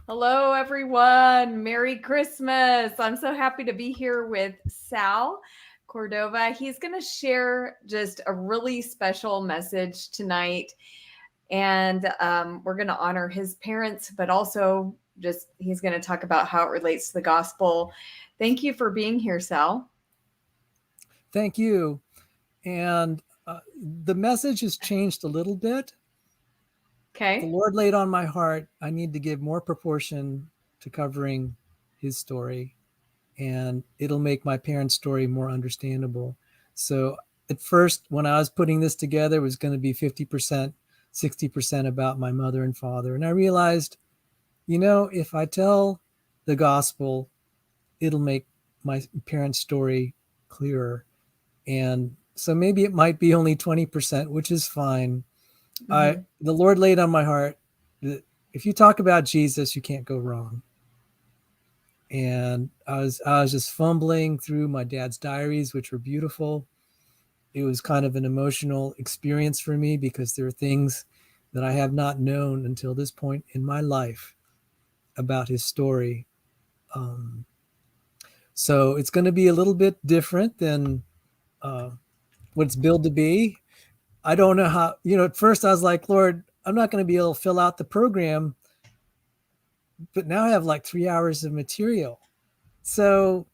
Hello, everyone. Merry Christmas. I'm so happy to be here with Sal Cordova. He's going to share just a really special message tonight. And we're going to honor his parents, but also just he's going to talk about how it relates to the gospel. Thank you for being here, Sal. Thank you. And the message has changed a little bit. The Okay. Lord laid on my heart, I need to give more proportion to covering his story, and it'll make my parents' story more understandable. So at first, when I was putting this together, it was going to be 50%, 60% about my mother and father. And I realized, if I tell the gospel, it'll make my parents' story clearer. And so maybe it might be only 20%, which is fine. Mm-hmm. The Lord laid on my heart that if you talk about Jesus, you can't go wrong. And I was just fumbling through my dad's diaries, which were beautiful. It was kind of an emotional experience for me because there are things that I have not known until this point in my life about his story. Um, so it's going to be a little bit different than uh, what it's billed to be. I don't know how, at first I was like, Lord, I'm not going to be able to fill out the program, but now I have like 3 hours of material. So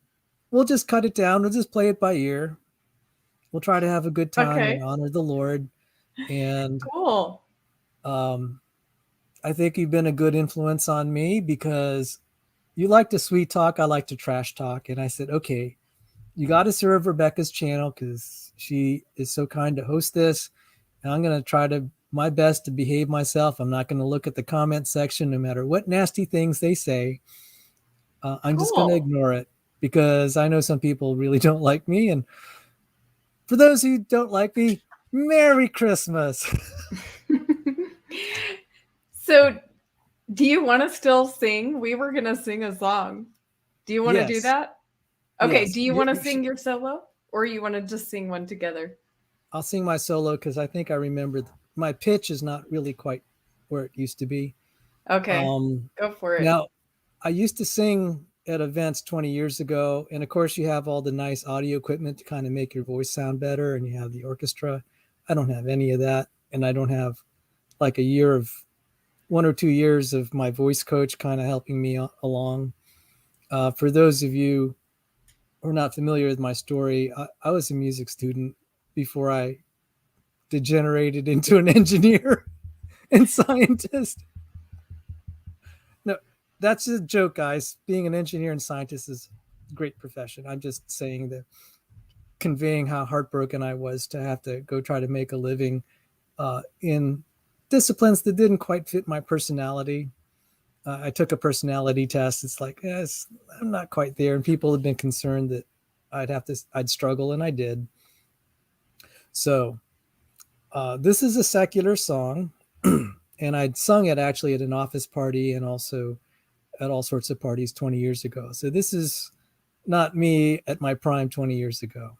we'll just cut it down. We'll just play it by ear. We'll try to have a good time and Okay. honor the Lord. And Cool. um, I think you've been a good influence on me because you like to sweet talk. I like to trash talk. And I said, okay, you got to serve Rebecca's channel because she is so kind to host this. And I'm going to try to my best to behave myself. I'm not going to look at the comment section no matter what nasty things they say. I'm just going to Cool. ignore it because I know some people really don't like me. And for those who don't like me, Merry Christmas. So, do you want to still sing? We were going to sing a song. Do you want to do Yes. that? Okay, Yes. do you want to sing your solo or you want to just sing one together? I'll sing my solo because I think I remember my pitch is not really quite where it used to be. Okay, Um, go for it. Now, I used to sing at events 20 years ago. And of course, you have all the nice audio equipment to kind of make your voice sound better. And you have the orchestra. I don't have any of that. And I don't have like 1 or 2 years of my voice coach kind of helping me along. For those of you who are not familiar with my story, I was a music student before I degenerated into an engineer and scientist. No, that's a joke, guys. Being an engineer and scientist is a great profession. I'm just saying that conveying how heartbroken I was to have to go try to make a living in disciplines that didn't quite fit my personality. I took a personality test. It's like, yes, I'm not quite there. And people have been concerned that I'd struggle, and I did. So this is a secular song, and I'd sung it actually at an office party and also at all sorts of parties 20 years ago. So this is not me at my prime 20 years ago.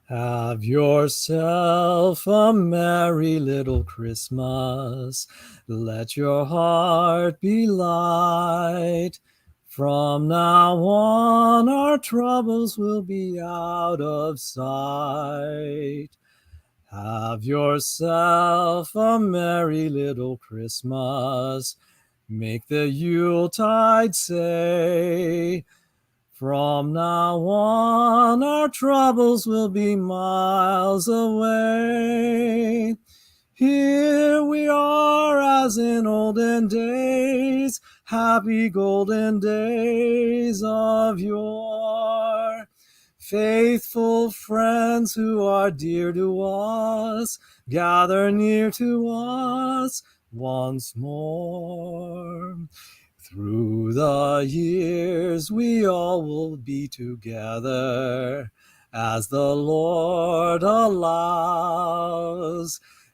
Have yourself a merry little Christmas. Let your heart be light. From now on, our troubles will be out of sight. Have yourself a merry little Christmas. Make the Yuletide say, from now on, our troubles will be miles away. Here we are as in olden days, happy golden days of yore. Faithful friends who are dear to us, gather near to us once more. Through the years we all will be together as the Lord allows.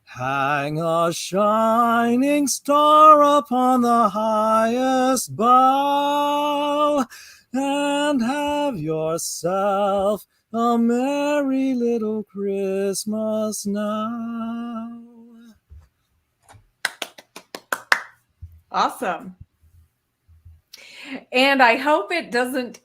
Hang a shining star upon the highest bough, and have yourself a merry little Christmas now. Awesome. And I hope it doesn't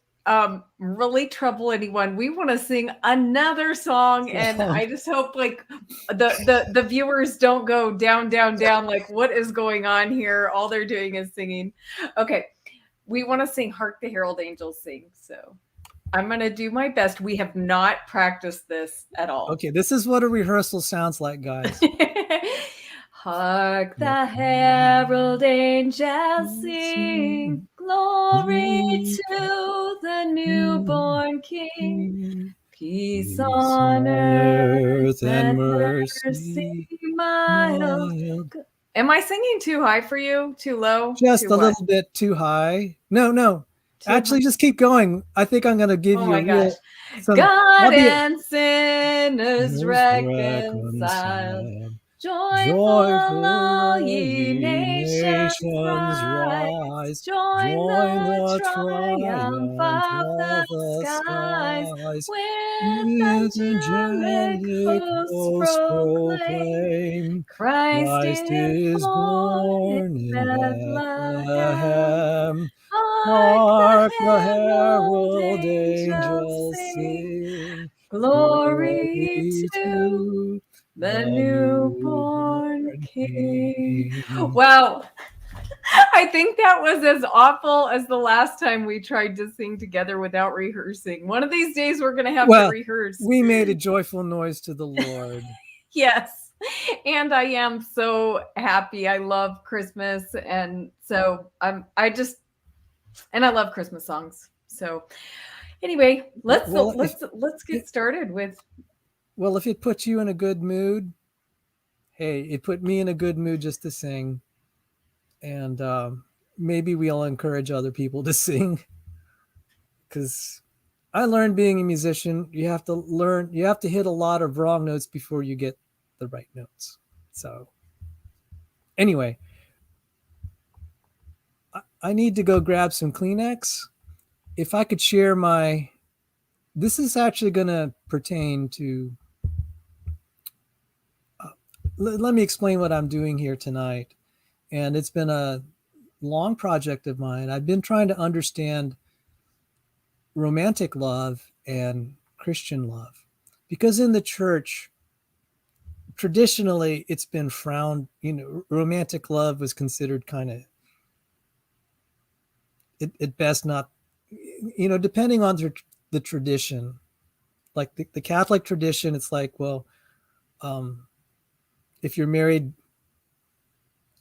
really trouble anyone. We want to sing another song, and I just hope like the viewers don't go down, down, down. Like, what is going on here? All they're doing is singing. Okay, we want to sing "Hark the Herald Angels Sing." So I'm gonna do my best. We have not practiced this at all. Okay, this is what a rehearsal sounds like, guys. Hark the herald angels sing, glory to the newborn King. Peace on earth and mercy mild. Am I singing too high for you? Too low? Just too a little bit too high. No. Actually, just keep going. I think I'm going to give you a real... God and sinners reconciled. Joyful all ye nations rise. Join the triumph of the skies. With angelic hosts proclaim, Christ is born in Bethlehem. Hark the herald angels sing, glory to the newborn King. Wow. I think that was as awful as the last time we tried to sing together without rehearsing. One of these days we're going to have to rehearse. We made a joyful noise to the Lord. Yes. And I am so happy. I love Christmas. And so I love Christmas songs. So anyway, let's get started with. Well, if it puts you in a good mood, hey, it put me in a good mood just to sing. And maybe we'll encourage other people to sing. Because I learned being a musician, you have to hit a lot of wrong notes before you get the right notes. So anyway, I need to go grab some Kleenex. If I could share this is actually going to pertain to, let me explain what I'm doing here tonight. And it's been a long project of mine. I've been trying to understand romantic love and Christian love, because in the church, traditionally, it's been frowned. Romantic love was considered kind of, at best, not, depending on the tradition. Like the Catholic tradition, it's like, well, if you're married,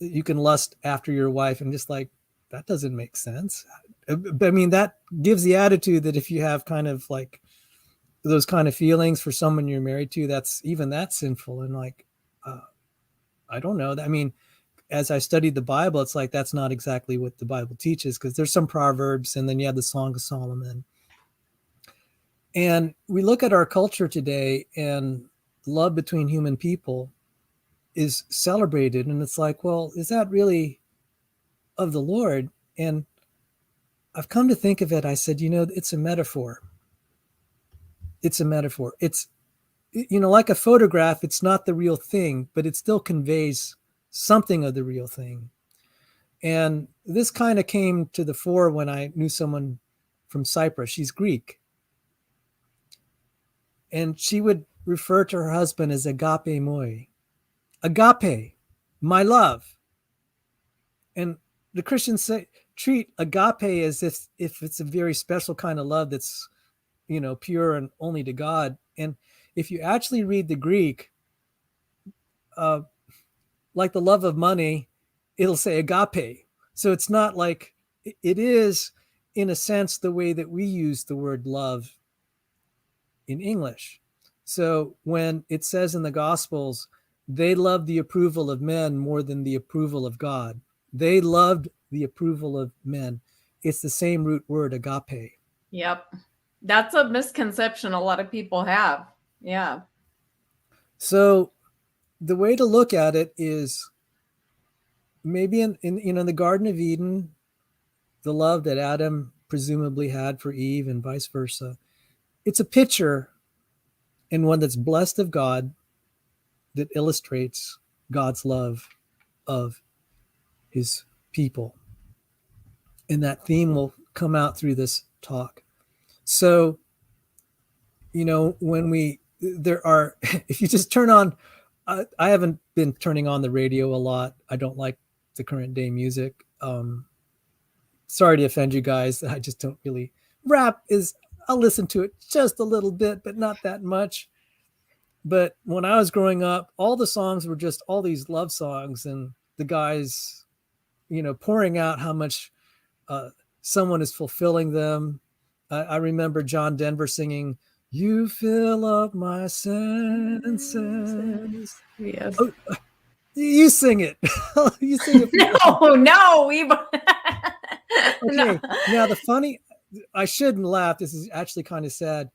you can lust after your wife, and just like, that doesn't make sense. But I mean, that gives the attitude that if you have kind of like those kind of feelings for someone you're married to, that's sinful. And like, I don't know. I mean, as I studied the Bible, it's like, that's not exactly what the Bible teaches, because there's some Proverbs, and then you have the Song of Solomon. And we look at our culture today, and love between human people is celebrated. And it's like, well, is that really of the Lord? And I've come to think of it, I said, it's a metaphor. It's a metaphor. It's, like a photograph, it's not the real thing, but it still conveys something of the real thing. And this kind of came to the fore when I knew someone from Cyprus. She's Greek. And she would refer to her husband as agape moi. Agape, my love. And the Christians treat agape as if it's a very special kind of love that's, pure and only to God. And if you actually read the Greek, like the love of money, it'll say agape. So it's not like, it is, in a sense, the way that we use the word love in English. So when it says in the Gospels, they loved the approval of men more than the approval of God. They loved the approval of men. It's the same root word, agape. Yep. That's a misconception a lot of people have. Yeah. So the way to look at it is maybe in the Garden of Eden, the love that Adam presumably had for Eve and vice versa. It's a picture, and one that's blessed of God, that illustrates God's love of his people. And that theme will come out through this talk. So, when there are, if you just turn on, I haven't been turning on the radio a lot. I don't like the current day music. Sorry to offend you guys. I just don't really. Rap I'll listen to it just a little bit, but not that much. But when I was growing up, all the songs were just all these love songs, and the guys, pouring out how much someone is fulfilling them. I remember John Denver singing, "You fill up my senses." Yes. Oh, you sing it. You sing it. No. Okay. Now I shouldn't laugh. This is actually kind of sad.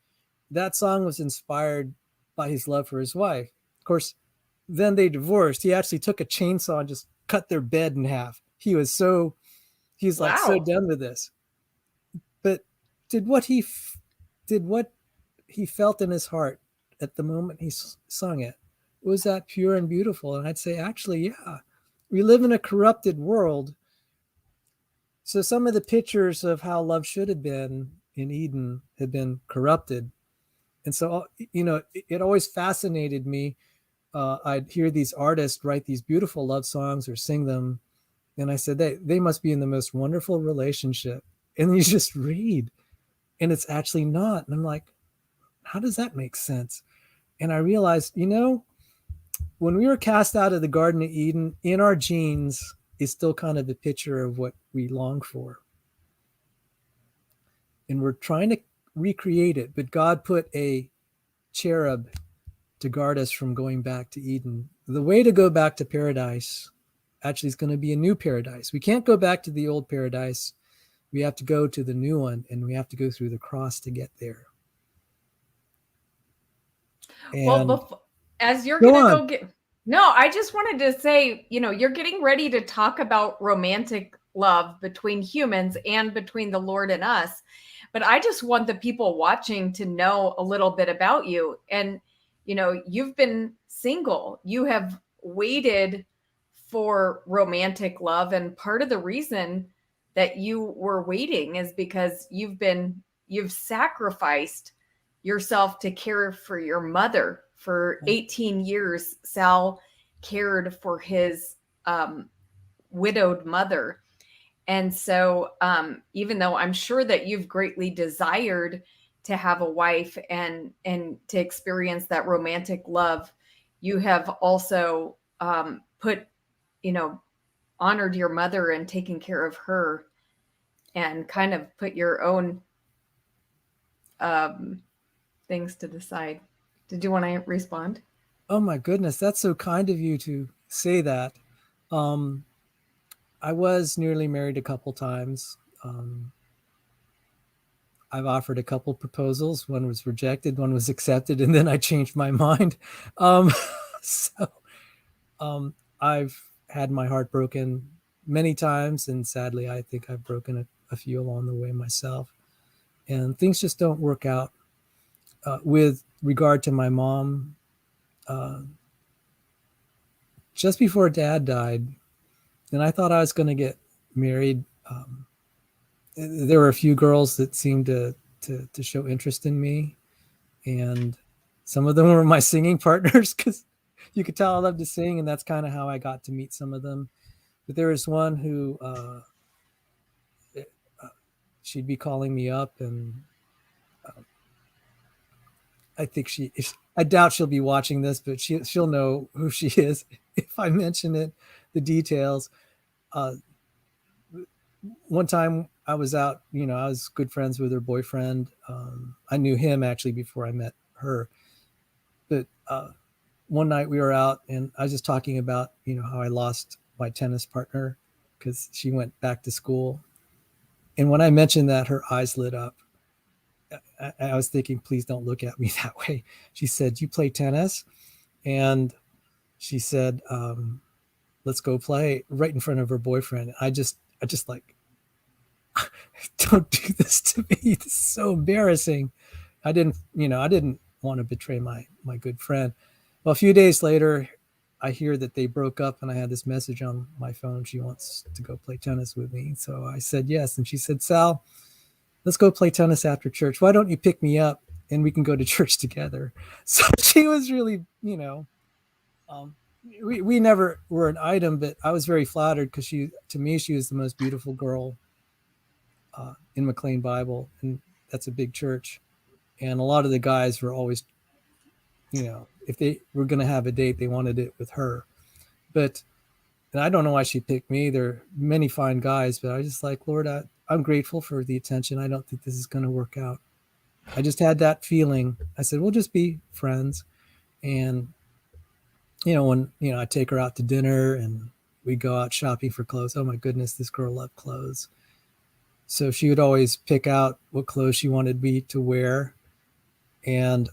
That song was inspired by his love for his wife. Of course, then they divorced. He actually took a chainsaw and just cut their bed in half. He's like so done with this. But did what he felt in his heart at the moment he sung it, was that pure and beautiful? And I'd say, actually, yeah. We live in a corrupted world. So some of the pictures of how love should have been in Eden have been corrupted. And so, it always fascinated me. I'd hear these artists write these beautiful love songs or sing them. And I said, they must be in the most wonderful relationship. And you just read, and it's actually not. And I'm like, how does that make sense? And I realized, when we were cast out of the Garden of Eden, in our genes is still kind of the picture of what we long for. And we're trying to recreate it, but God put a cherub to guard us from going back to Eden. The way to go back to paradise actually is going to be a new paradise. We can't go back to the old paradise. We have to go to the new one, and we have to go through the cross to get there. And as you're going to go get... No, I just wanted to say, you're getting ready to talk about romantic love between humans and between the Lord and us. But I just want the people watching to know a little bit about you. And, you've been single. You have waited for romantic love. And part of the reason that you were waiting is because you've sacrificed yourself to care for your mother. For 18 years, Sal cared for his widowed mother. And so even though I'm sure that you've greatly desired to have a wife and to experience that romantic love, you have also honored your mother and taken care of her and kind of put your own things to the side. Did you want to respond? Oh my goodness, that's so kind of you to say that. I was nearly married a couple times. I've offered a couple proposals. One was rejected, one was accepted, and then I changed my mind. I've had my heart broken many times, and sadly, I think I've broken a few along the way myself. And things just don't work out. With regard to my mom, just before Dad died, and I thought I was going to get married. There were a few girls that seemed to show interest in me, and some of them were my singing partners because you could tell I loved to sing, and that's kind of how I got to meet some of them. But there was one who she'd be calling me up, and I think I doubt she'll be watching this, but she'll know who she is if I mention it, the details. One time I was out, I was good friends with her boyfriend. I knew him actually before I met her. But one night we were out, and I was just talking about, how I lost my tennis partner because she went back to school. And when I mentioned that, her eyes lit up. I was thinking, please don't look at me that way. She said, "You play tennis?" And she said, "Let's go play," right in front of her boyfriend. I just like, don't do this to me. This is so embarrassing. I didn't want to betray my good friend. Well, a few days later, I hear that they broke up, and I had this message on my phone. She wants to go play tennis with me. So I said yes. And she said, Sal, let's go play tennis after church. Why don't you pick me up and we can go to church together? So she was really, um, we never were an item, but I was very flattered because to me, she was the most beautiful girl in McLean Bible. And that's a big church. And a lot of the guys were always, if they were going to have a date, they wanted it with her. But and I don't know why she picked me. There are many fine guys, but I was just like, Lord, I'm grateful for the attention. I don't think this is going to work out. I just had that feeling. I said, we'll just be friends. And, when, I take her out to dinner and we go out shopping for clothes. Oh my goodness, this girl loved clothes. So she would always pick out what clothes she wanted me to wear. And,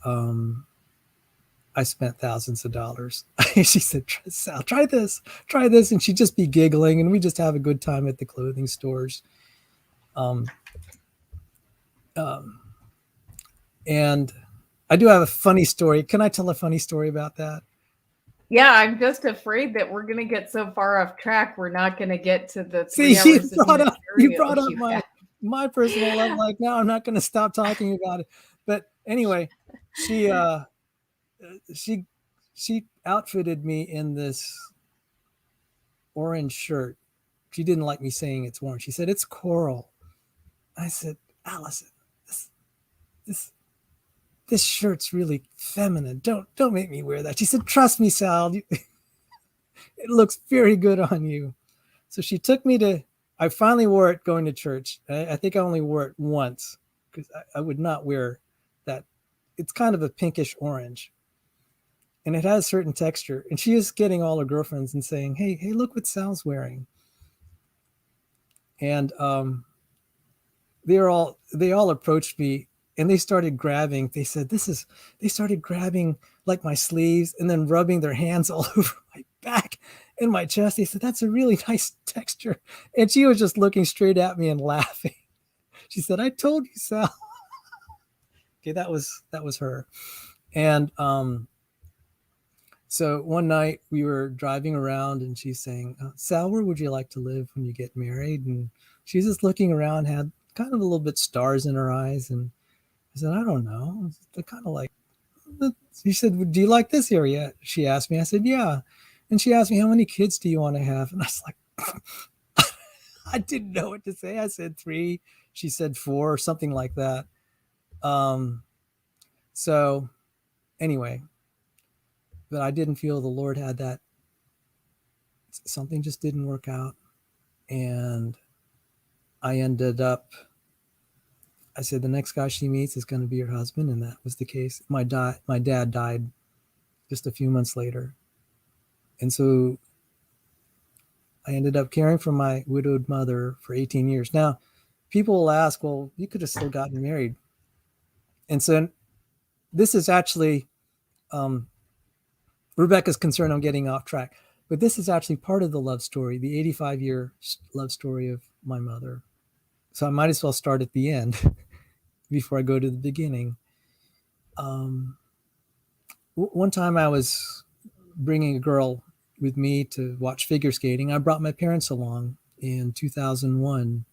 I spent thousands of dollars. She said, Sal, try this. And she'd just be giggling and we just have a good time at the clothing stores. And I do have a funny story. Can I tell a funny story about that? Yeah, I'm just afraid that we're going to get so far off track. We're not going to get to the 3 See, hours you brought up my personal love. Like, now I'm not going to stop talking about it. But anyway, she outfitted me in this orange shirt. She didn't like me saying it's orange. She said, it's coral. I said, Allison, this shirt's really feminine. Don't make me wear that. She said, trust me, Sal. It looks very good on you. So she took me I finally wore it going to church. I think I only wore it once because I would not wear that. It's kind of a pinkish orange. And it has a certain texture. And she is getting all her girlfriends and saying, hey, look what Sal's wearing. And they all approached me and they started grabbing. They said, they started grabbing like my sleeves and then rubbing their hands all over my back and my chest. They said, that's a really nice texture. And she was just looking straight at me and laughing. She said, I told you, Sal. Okay, that was her. And so one night we were driving around and she's saying, Sal, where would you like to live when you get married? And she's just looking around, had kind of a little bit stars in her eyes. And I said, I don't know. They're kind of like, she said, do you like this area? She asked me. I said, yeah. And she asked me, how many kids do you want to have? And I was like, I didn't know what to say. I said 3. She said 4 or something like that. So anyway, but I didn't feel the Lord had that. Something just didn't work out. And I ended up, I said, the next guy she meets is going to be her husband. And that was the case. My dad died just a few months later. And so I ended up caring for my widowed mother for 18 years. Now, people will ask, well, you could have still gotten married. And so this is actually, Rebecca's concerned I'm getting off track, but this is actually part of the love story, the 85-year love story of my mother. So I might as well start at the end before I go to the beginning. One time I was bringing a girl with me to watch figure skating. I brought my parents along in 2001.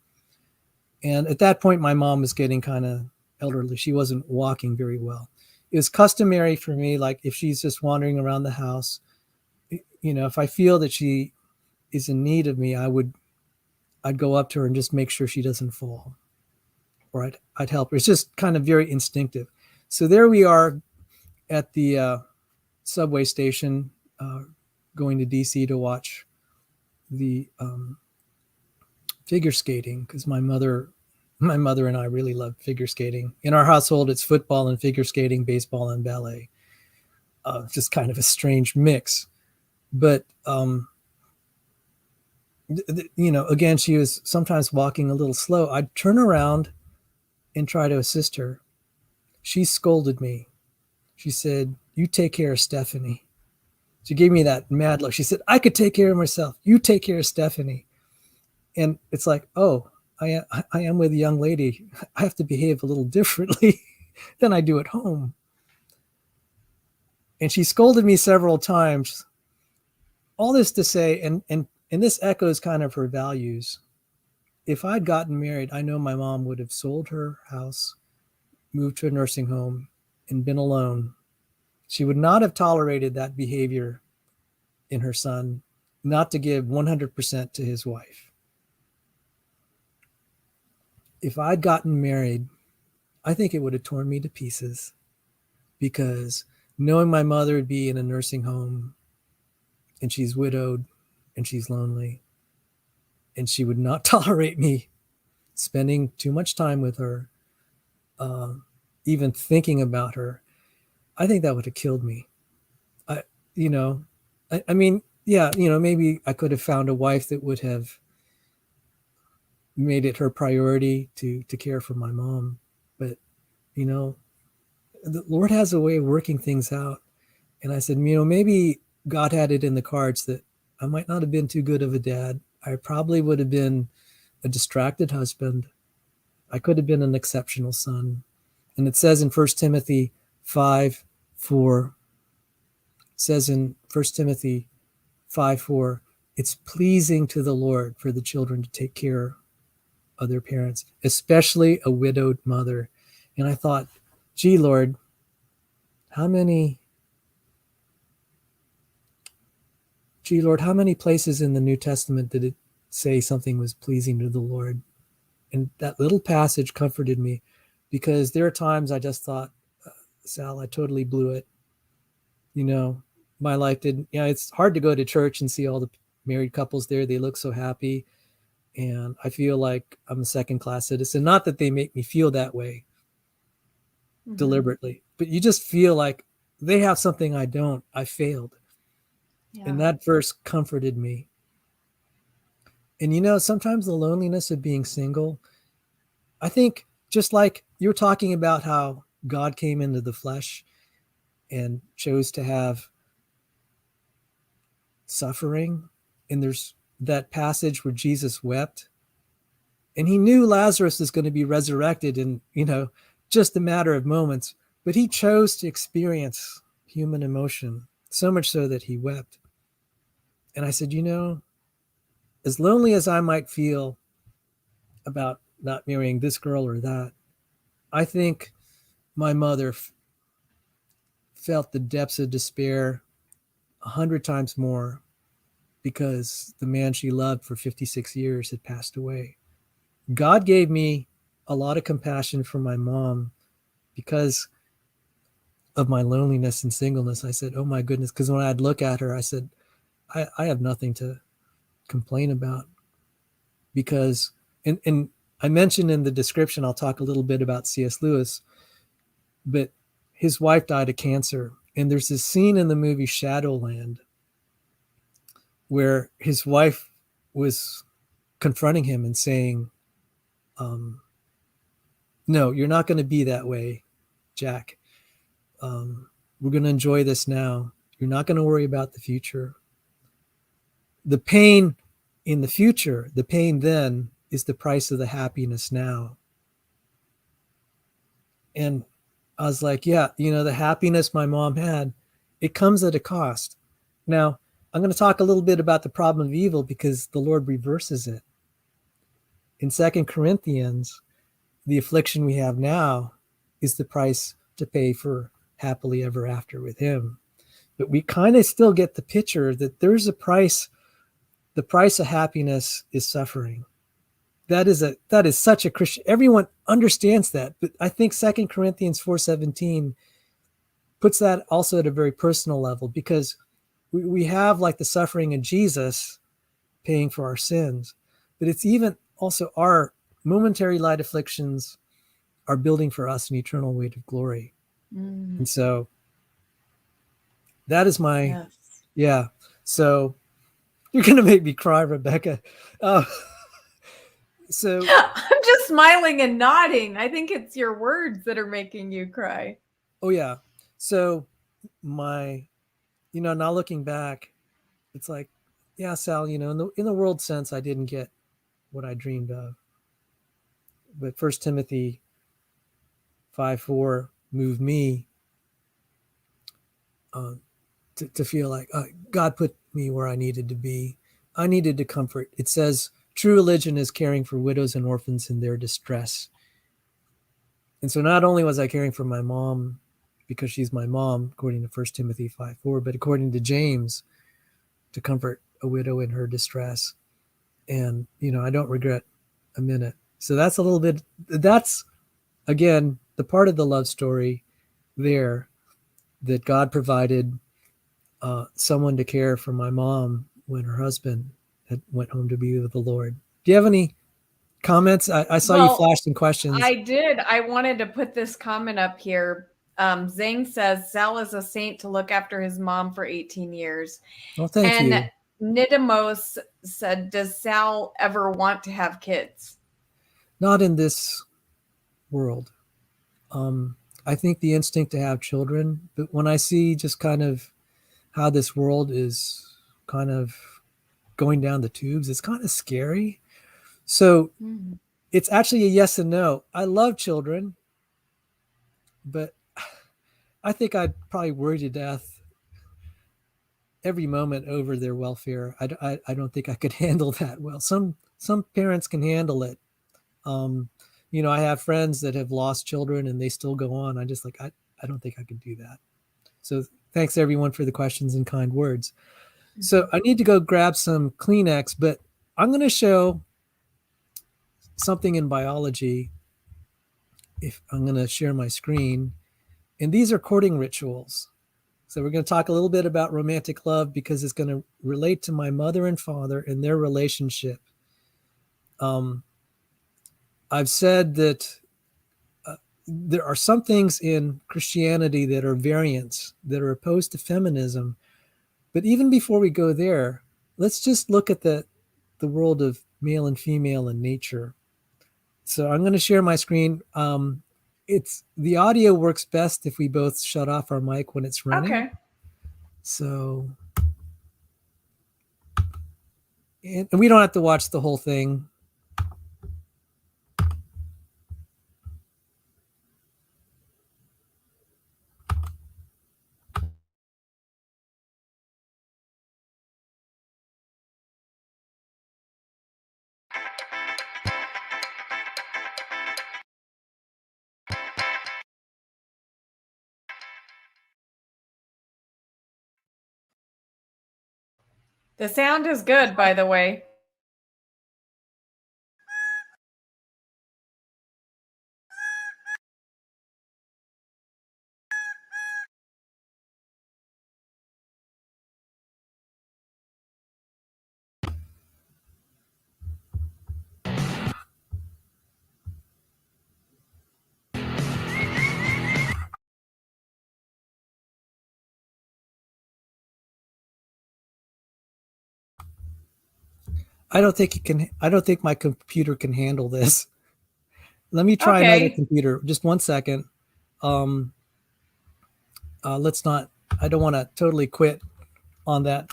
And at that point, my mom was getting kind of elderly. She wasn't walking very well. It was customary for me, like if she's just wandering around the house, if I feel that she is in need of me, I'd go up to her and just make sure she doesn't fall, or I'd help her. It's just kind of very instinctive. So there we are at the subway station, going to DC to watch the figure skating because my mother and I really loved figure skating. In our household, it's football and figure skating, baseball and ballet. Just kind of a strange mix. But, again, she was sometimes walking a little slow. I'd turn around and try to assist her. She scolded me. She said, you take care of Stephanie. She gave me that mad look. She said, I could take care of myself. You take care of Stephanie. And it's like, oh, I am with a young lady. I have to behave a little differently than I do at home. And she scolded me several times. all this to say, and this echoes kind of her values. If I'd gotten married, I know my mom would have sold her house, moved to a nursing home, and been alone. She would not have tolerated that behavior in her son, not to give 100% to his wife. If I'd gotten married, I think it would have torn me to pieces, because knowing my mother would be in a nursing home and she's widowed and she's lonely, and she would not tolerate me spending too much time with her, even thinking about her, I think that would have killed me. I, you know, I mean, yeah, maybe I could have found a wife that would have made it her priority to care for my mom. But, the Lord has a way of working things out. And I said, maybe God had it in the cards that I might not have been too good of a dad. I probably would have been a distracted husband. I could have been an exceptional son. And it says in 1 Timothy 5:4, says in 1 Timothy 5:4, it's pleasing to the Lord for the children to take care of their parents, especially a widowed mother. And I thought, gee, Lord, how many places in the New Testament did it say something was pleasing to the Lord? And that little passage comforted me, because there are times I just thought, Sal, I totally blew it. My life didn't, it's hard to go to church and see all the married couples there. They look so happy. And I feel like I'm a second-class citizen. Not that they make me feel that way deliberately, but you just feel like they have something I don't. I failed. Yeah. And that verse comforted me. And sometimes the loneliness of being single, I think, just like you're talking about how God came into the flesh and chose to have suffering, and there's that passage where Jesus wept, and he knew Lazarus is going to be resurrected in, just a matter of moments, but he chose to experience human emotion, so much so that he wept. And I said, as lonely as I might feel about not marrying this girl or that, I think my mother felt the depths of despair 100 times more, because the man she loved for 56 years had passed away. God gave me a lot of compassion for my mom because of my loneliness and singleness. I said, oh my goodness, because when I'd look at her, I said, I have nothing to complain about, because, and I mentioned in the description, I'll talk a little bit about C.S. Lewis, but his wife died of cancer. And there's this scene in the movie Shadowland where his wife was confronting him and saying, no, you're not going to be that way, Jack. We're going to enjoy this now. You're not going to worry about the future. The pain in the future, the pain then, is the price of the happiness now. And I was like, yeah, the happiness my mom had, it comes at a cost. Now, I'm going to talk a little bit about the problem of evil, because the Lord reverses it. In 2 Corinthians, the affliction we have now is the price to pay for happily ever after with him. But we kind of still get the picture that there's a price. The price of happiness is suffering. That is such a Christian. Everyone understands that. But I think 2 Corinthians 4:17 puts that also at a very personal level, because we have like the suffering of Jesus paying for our sins, but it's even also our momentary light afflictions are building for us an eternal weight of glory. And so that is my, yeah. So you're going to make me cry, Rebecca. So I'm just smiling and nodding. I think it's your words that are making you cry. Oh yeah. So my, now looking back, it's like, yeah, Sal, in the world sense, I didn't get what I dreamed of. But 1 Timothy 5:4 moved me to feel like God put me where I needed to be. I needed to comfort. It says true religion is caring for widows and orphans in their distress. And so not only was I caring for my mom because she's my mom, according to 1 Timothy 5:4, but according to James, to comfort a widow in her distress. And, I don't regret a minute. So that's a little bit, that's, again, the part of the love story there, that God provided someone to care for my mom when her husband went home to be with the Lord. Do you have any comments? I saw you flash some questions. I did. I wanted to put this comment up here. Zing says Sal is a saint to look after his mom for 18 years. Well, thank you. Nidamos said, does Sal ever want to have kids? Not in this world. I think the instinct to have children, but when I see just kind of how this world is kind of going down the tubes, it's kind of scary. So it's actually a yes and no. I love children, but I think I'd probably worry to death every moment over their welfare. I don't think I could handle that well. Some parents can handle it. I have friends that have lost children and they still go on. I don't think I could do that. So thanks everyone for the questions and kind words. So I need to go grab some Kleenex, but I'm going to show something in biology. If I'm going to share my screen, and these are courting rituals. So we're going to talk a little bit about romantic love because it's going to relate to my mother and father and their relationship. I've said that there are some things in Christianity that are variants, that are opposed to feminism. But even before we go there, let's just look at the world of male and female in nature. So I'm going to share my screen. The audio works best if we both shut off our mic when it's running. Okay. So, and we don't have to watch the whole thing. The sound is good, by the way. I don't think my computer can handle this. Let me try another computer. Just 1 second. Let's not, I don't want to totally quit on that.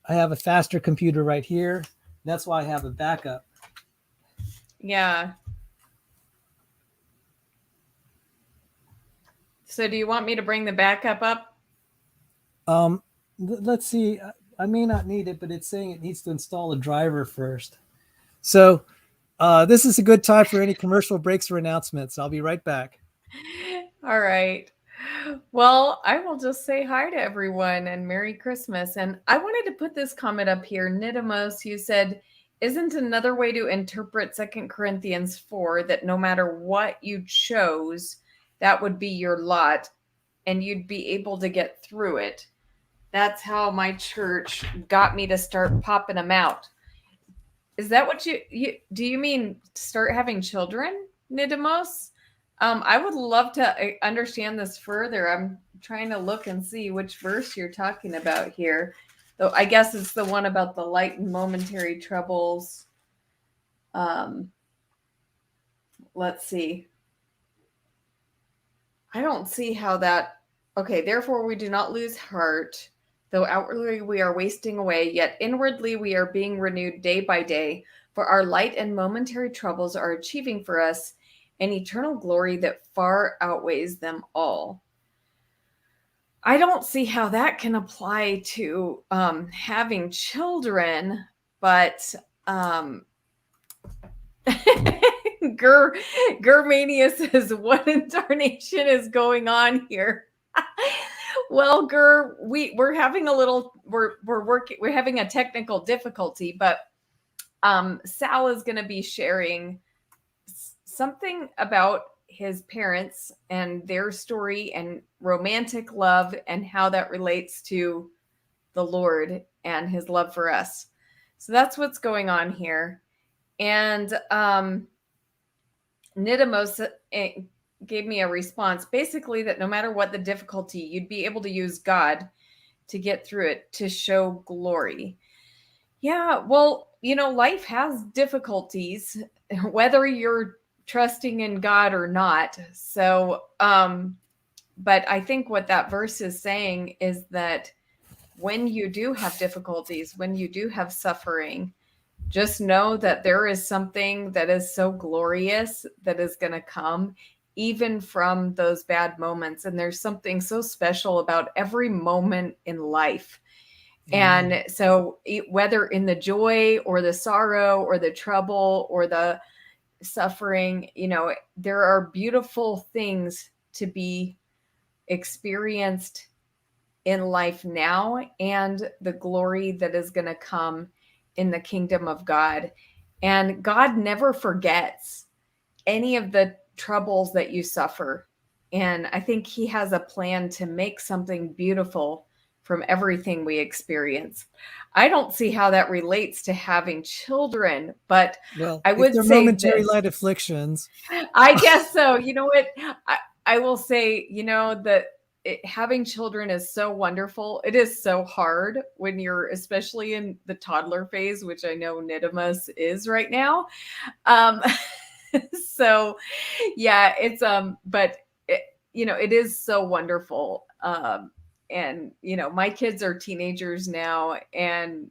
I have a faster computer right here. That's why I have a backup. Yeah. So do you want me to bring the backup up? Let's see. I may not need it, but it's saying it needs to install a driver first. So this is a good time for any commercial breaks or announcements. I'll be right back. All right. Well, I will just say hi to everyone and Merry Christmas. And I wanted to put this comment up here. Nidamos, you said, isn't another way to interpret 2 Corinthians 4 that no matter what you chose, that would be your lot and you'd be able to get through it? That's how my church got me to start popping them out. Is that what you do? You mean start having children, Nidamos? I would love to understand this further. I'm trying to look and see which verse you're talking about here. Though I guess it's the one about the light and momentary troubles. Let's see. I don't see how that. Okay, therefore we do not lose heart, though outwardly we are wasting away, yet inwardly we are being renewed day by day. For our light and momentary troubles are achieving for us an eternal glory that far outweighs them all. I don't see how that can apply to having children, but Germania says, "What in tarnation is going on here?" Well, we're having a little we're having a technical difficulty, but Sal is going to be sharing something about his parents and their story and romantic love and how that relates to the Lord and his love for us. So that's what's going on here. And Nidamos gave me a response, basically that no matter what the difficulty, you'd be able to use God to get through it, to show glory. Yeah, well, life has difficulties, whether you're trusting in God or not. So, but I think what that verse is saying is that when you do have difficulties, when you do have suffering, just know that there is something that is so glorious that is going to come even from those bad moments. And there's something so special about every moment in life. And so whether in the joy or the sorrow or the trouble or the suffering, there are beautiful things to be experienced in life now, and the glory that is going to come in the kingdom of God. And God never forgets any of the troubles that you suffer. And I think he has a plan to make something beautiful from everything we experience. I don't see how that relates to having children, but I would say momentary light afflictions. I guess so. You know what? I will say, that having children is so wonderful. It is so hard when you're, especially in the toddler phase, which I know Nidimus is right now. So yeah, it's, but it is so wonderful. And my kids are teenagers now, and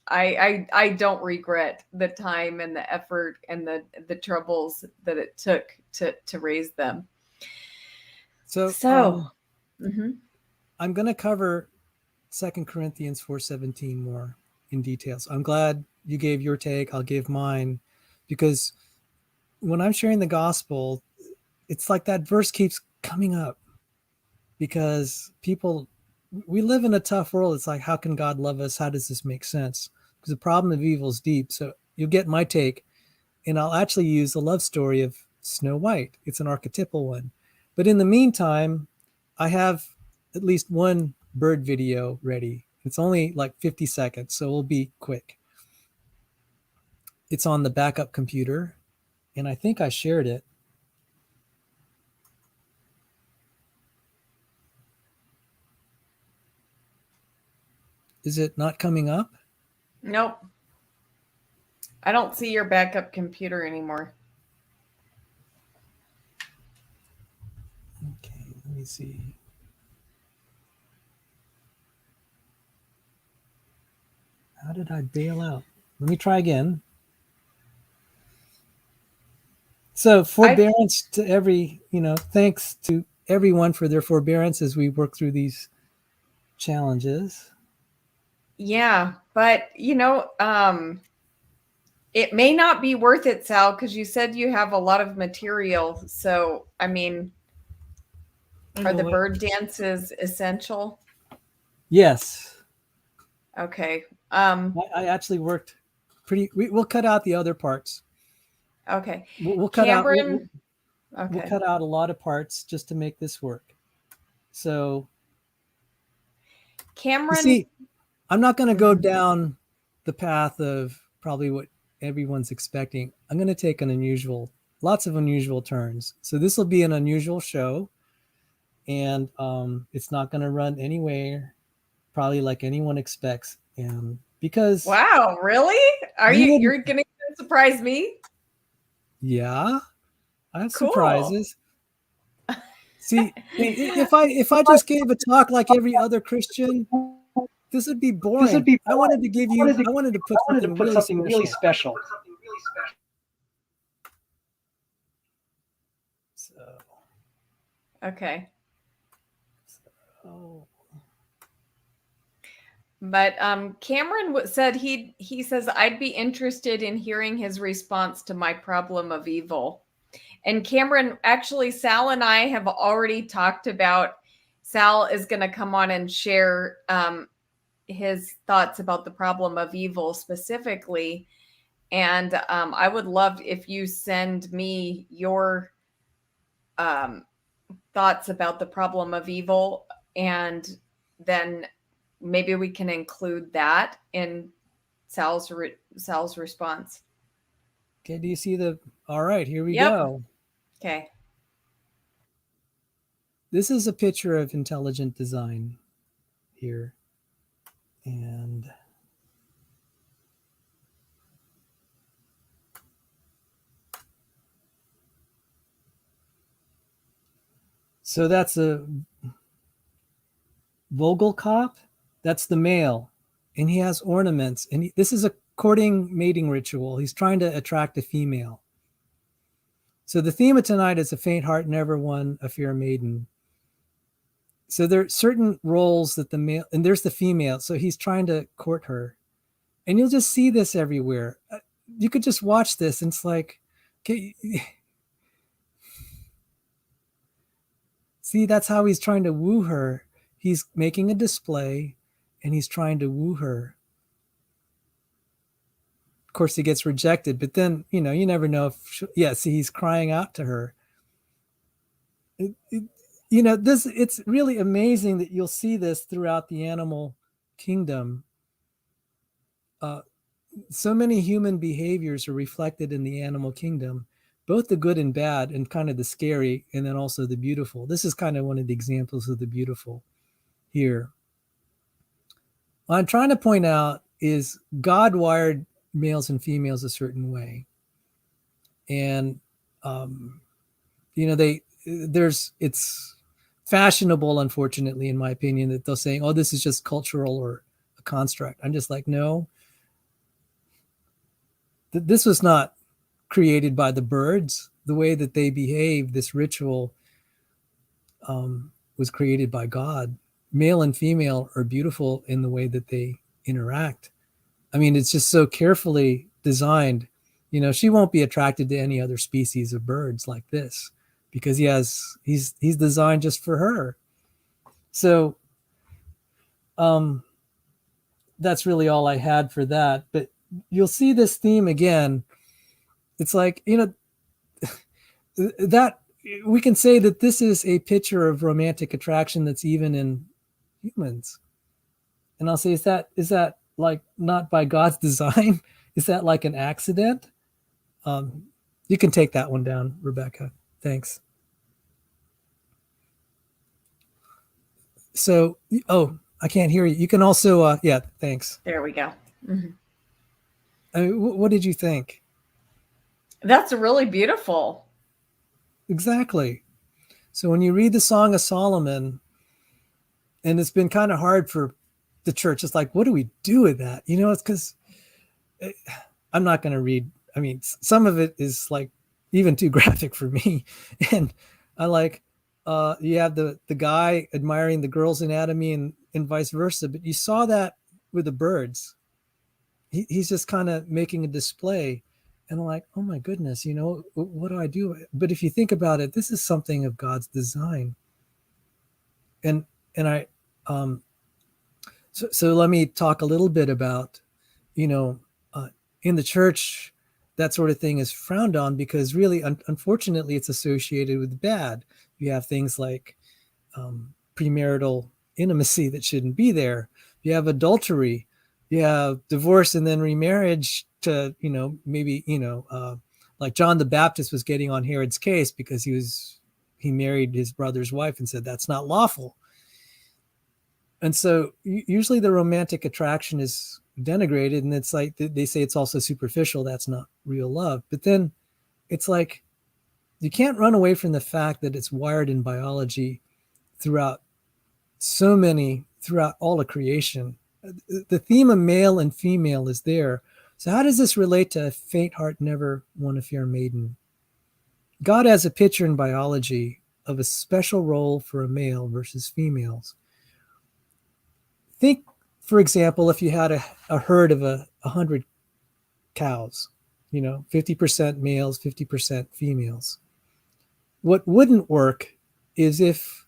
I don't regret the time and the effort and the troubles that it took to raise them. So I'm going to cover 2 Corinthians 4:17 more in details. I'm glad you gave your take. I'll give mine, because when I'm sharing the gospel, it's like that verse keeps coming up, because we live in a tough world. It's like, how can God love us? How does this make sense? Because the problem of evil is deep. So you'll get my take, and I'll actually use the love story of Snow White. It's an archetypal one. But in the meantime, I have at least one bird video ready. It's only like 50 seconds, so we'll be quick. It's on the backup computer, and I think I shared it. Is it not coming up? Nope. I don't see your backup computer anymore. Okay, let me see. How did I bail out? Let me try again. So forbearance to thanks to everyone for their forbearance as we work through these challenges. Yeah, but it may not be worth it, Sal, because you said you have a lot of material. So, I mean, are the bird dances essential? Yes. Okay. I actually worked we'll cut out the other parts. Okay. We'll cut Cameron, out we'll cut out a lot of parts just to make this work. So Cameron, see, I'm not going to go down the path of probably what everyone's expecting. I'm going to take lots of unusual turns. So this will be an unusual show, and it's not going to run anywhere probably like anyone expects. And because wow, really? You're going to surprise me? Yeah, I have Cool. surprises. See, if I just gave a talk like every other Christian, this would be boring. I wanted to put something really special. So, okay. So But Cameron said he says I'd be interested in hearing his response to my problem of evil. And Cameron, actually, Sal and I have already talked about. Sal is going to come on and share his thoughts about the problem of evil specifically. And I would love if you send me your thoughts about the problem of evil, and then maybe we can include that in Sal's response. Okay, do you see the? All right, here we Yep. go. Okay. This is a picture of intelligent design here. And so that's a Vogelkopf. That's the male. And he has ornaments. And this is a courting mating ritual. He's trying to attract a female. So the theme of tonight is a faint heart never won a fair maiden. So there are certain roles that the male, and there's the female. So he's trying to court her. And you'll just see this everywhere. You could just watch this and it's like, okay, see, that's how he's trying to woo her. He's making a display and he's trying to woo her. Of course, he gets rejected, but then, you never know if, see, he's crying out to her. It's really amazing that you'll see this throughout the animal kingdom. So many human behaviors are reflected in the animal kingdom, both the good and bad and kind of the scary, and then also the beautiful. This is kind of one of the examples of the beautiful here. What I'm trying to point out is God wired males and females a certain way. And, it's fashionable, unfortunately, in my opinion, that they're saying, oh, this is just cultural or a construct. I'm just like, no, this was not created by the birds. The way that they behave, this ritual was created by God. Male and female are beautiful in the way that they interact. I mean, it's just so carefully designed. She won't be attracted to any other species of birds like this because he's designed just for her. So that's really all I had for that. But you'll see this theme again. It's like, that we can say that this is a picture of romantic attraction that's even in humans. And I'll say, is that like not by God's design? Is that like an accident? You can take that one down, Rebecca. Thanks. So, I can't hear you. You can also, thanks. There we go. Mm-hmm. I mean, what did you think? That's really beautiful. Exactly. So when you read the Song of Solomon, and it's been kind of hard for the church, it's like, what do we do with that? It's because I'm not going to read. I mean, some of it is like even too graphic for me. And I like, you have the guy admiring the girl's anatomy and vice versa. But you saw that with the birds. He's just kind of making a display. And I'm like, oh my goodness, what do I do? But if you think about it, this is something of God's design. And I, so let me talk a little bit about, in the church, that sort of thing is frowned on because really, unfortunately, it's associated with bad. You have things like premarital intimacy that shouldn't be there. You have adultery. You have divorce and then remarriage to, maybe, like John the Baptist was getting on Herod's case because he married his brother's wife and said that's not lawful. And so usually the romantic attraction is denigrated, and it's like they say it's also superficial. That's not real love. But then it's like you can't run away from the fact that it's wired in biology throughout all of creation. The theme of male and female is there. So how does this relate to a faint heart never won a fair maiden? God has a picture in biology of a special role for a male versus females. Think for example, if you had a herd of 100 cows, 50% males, 50% females. What wouldn't work is if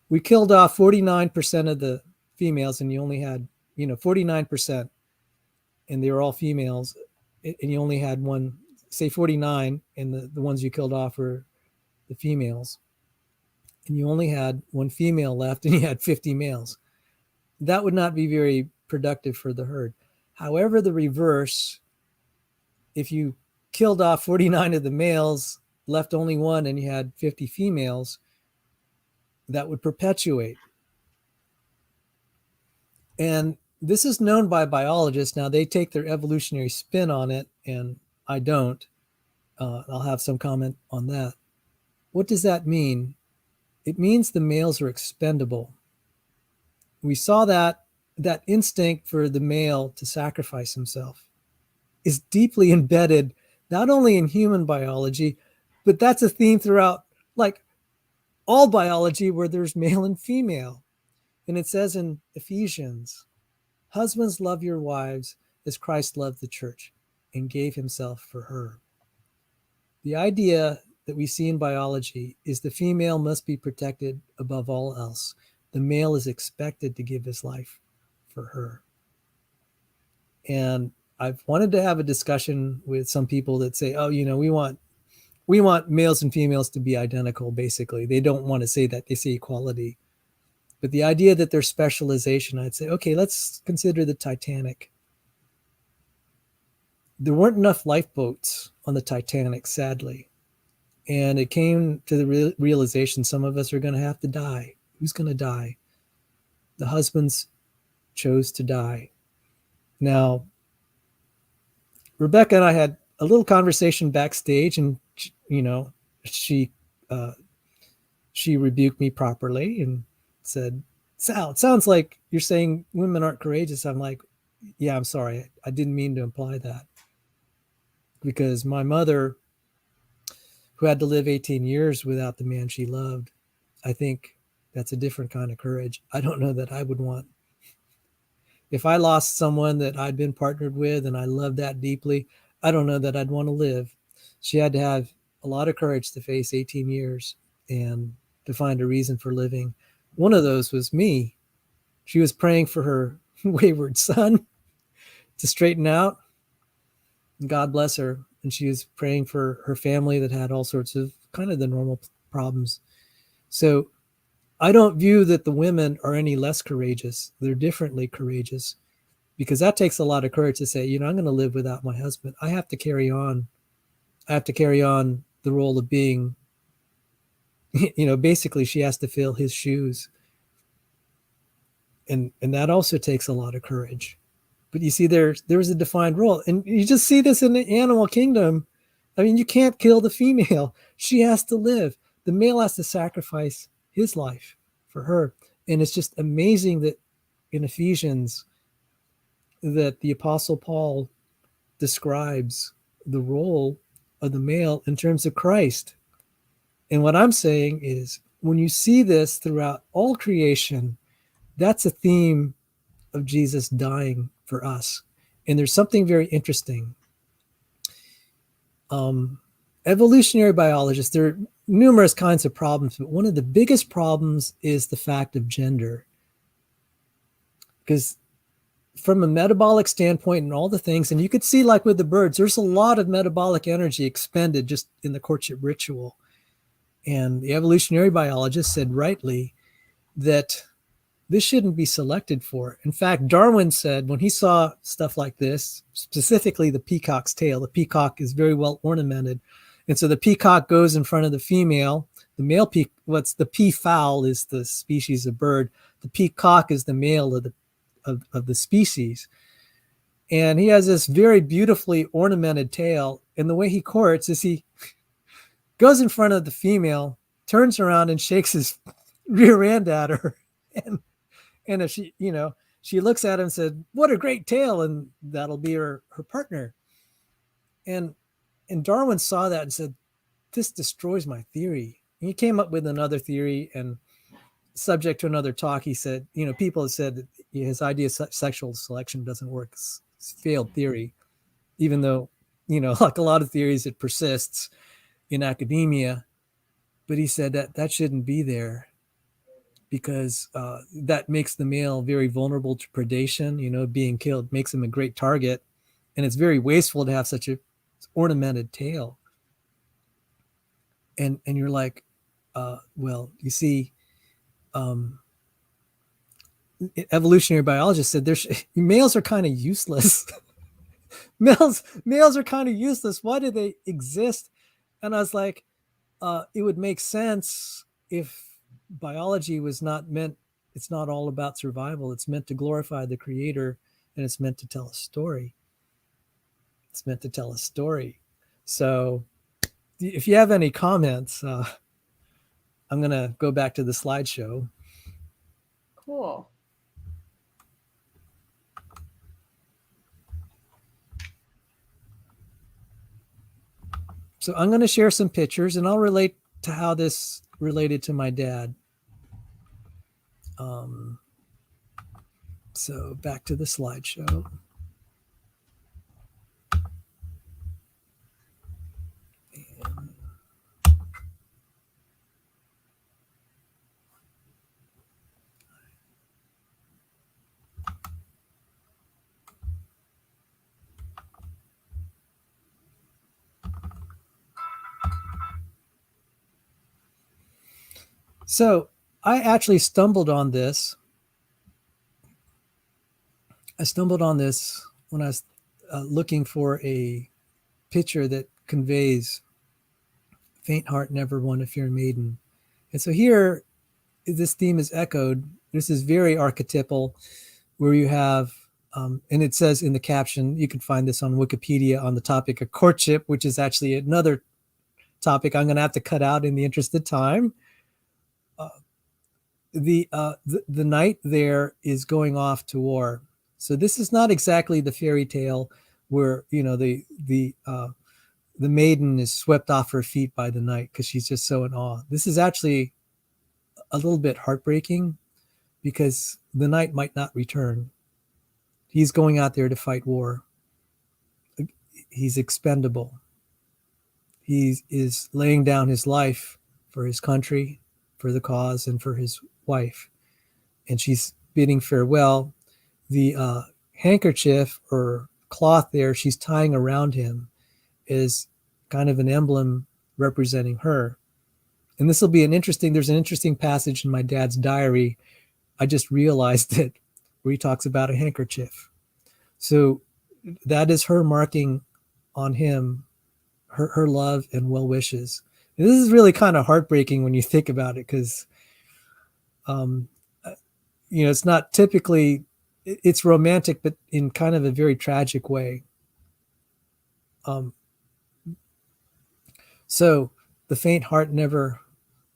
we killed off 49% of the females and you only had, 49%, and they were all females, and you only had one, say 49, and the ones you killed off were the females, and you only had one female left and you had 50 males. That would not be very productive for the herd. However, the reverse, if you killed off 49 of the males, left only one, and you had 50 females, that would perpetuate. And this is known by biologists. Now, they take their evolutionary spin on it, and I don't. I'll have some comment on that. What does that mean? It means the males are expendable. We saw that instinct for the male to sacrifice himself is deeply embedded not only in human biology, but that's a theme throughout like all biology where there's male and female. And it says in Ephesians, husbands, love your wives as Christ loved the church and gave himself for her. The idea that we see in biology is the female must be protected above all else. The male is expected to give his life for her. And I've wanted to have a discussion with some people that say, oh, we want males and females to be identical, basically. They don't want to say that. They say equality. But the idea that there's specialization, I'd say, okay, let's consider the Titanic. There weren't enough lifeboats on the Titanic, sadly. And it came to the realization some of us are going to have to die. Who's going to die? The husbands chose to die. Now, Rebecca and I had a little conversation backstage, and she rebuked me properly and said, Sal, it sounds like you're saying women aren't courageous. I'm like, yeah, I'm sorry. I didn't mean to imply that. Because my mother, who had to live 18 years without the man she loved, I think that's a different kind of courage. I don't know that I would want. If I lost someone that I'd been partnered with and I loved that deeply, I don't know that I'd want to live. She had to have a lot of courage to face 18 years and to find a reason for living. One of those was me. She was praying for her wayward son to straighten out. God bless her. And she was praying for her family that had all sorts of kind of the normal problems. So I don't view that the women are any less courageous. They're differently courageous, because that takes a lot of courage to say, I'm going to live without my husband. I have to carry on. I have to carry on the role of being, basically she has to fill his shoes. And that also takes a lot of courage. But you see, there's a defined role. And you just see this in the animal kingdom. I mean, you can't kill the female. She has to live. The male has to sacrifice his life for her. And it's just amazing that in Ephesians that the Apostle Paul describes the role of the male in terms of Christ. And what I'm saying is, when you see this throughout all creation, that's a theme of Jesus dying for us. And there's something very interesting. Evolutionary biologists, there are numerous kinds of problems, but one of the biggest problems is the fact of gender. Because from a metabolic standpoint and all the things, and you could see like with the birds, there's a lot of metabolic energy expended just in the courtship ritual. And the evolutionary biologist said rightly that this shouldn't be selected for. In fact, Darwin said when he saw stuff like this, specifically the peacock's tail, the peacock is very well ornamented. And so the peacock goes in front of the female. The male the peafowl is the species of bird. The peacock is the male of the species. And he has this very beautifully ornamented tail. And the way he courts is he goes in front of the female, turns around and shakes his rear end at her. And if she looks at him and said, what a great tail, and that'll be her partner. And Darwin saw that and said, this destroys my theory. And he came up with another theory, and subject to another talk, he said, people have said that, his idea of sexual selection doesn't work. It's failed theory, even though, like a lot of theories, it persists in academia. But he said that shouldn't be there, because that makes the male very vulnerable to predation. Being killed makes him a great target, and it's very wasteful to have such a ornamented tail. And you're like, well, you see, evolutionary biologists said males are kind of useless. males are kind of useless. Why do they exist? And I was like, it would make sense if biology was not meant, it's not all about survival. It's meant to glorify the creator, and it's meant to tell a story. It's meant to tell a story. So if you have any comments, I'm going to go back to the slideshow. Cool. So I'm going to share some pictures, and I'll relate to how this related to my dad. So back to the slideshow. So I actually stumbled on this. I stumbled on this when I was looking for a picture that conveys faint heart never won a fair maiden. And so here, this theme is echoed. This is very archetypal, where you have, and it says in the caption, you can find this on Wikipedia on the topic of courtship, which is actually another topic I'm going to have to cut out in the interest of time. The knight there is going off to war. So this is not exactly the fairy tale where, the maiden is swept off her feet by the knight because she's just so in awe. This is actually a little bit heartbreaking, because the knight might not return. He's going out there to fight war. He's expendable. He is laying down his life for his country, for the cause, and for his wife. And she's bidding farewell. The handkerchief or cloth there she's tying around him is kind of an emblem representing her. And this will be there's an interesting passage in my dad's diary. I just realized it, where he talks about a handkerchief. So that is her marking on him, her love and well wishes. And this is really kind of heartbreaking when you think about it, because, it's not typically, it's romantic, but in kind of a very tragic way. So the faint heart never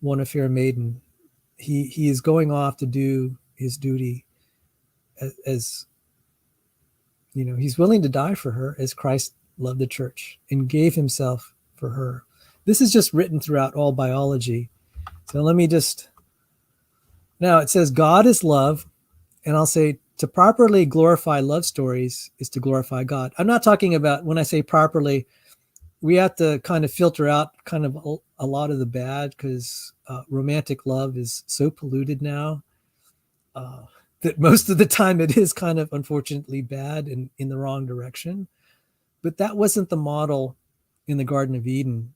won a fair maiden. He is going off to do his duty as he's willing to die for her, as Christ loved the church and gave himself for her. This is just written throughout all biology. So let me now it says God is love. And I'll say, to properly glorify love stories is to glorify God. I'm not talking about, when I say properly, we have to kind of filter out kind of a lot of the bad, because romantic love is so polluted now that most of the time it is kind of unfortunately bad and in the wrong direction. But that wasn't the model in the Garden of Eden.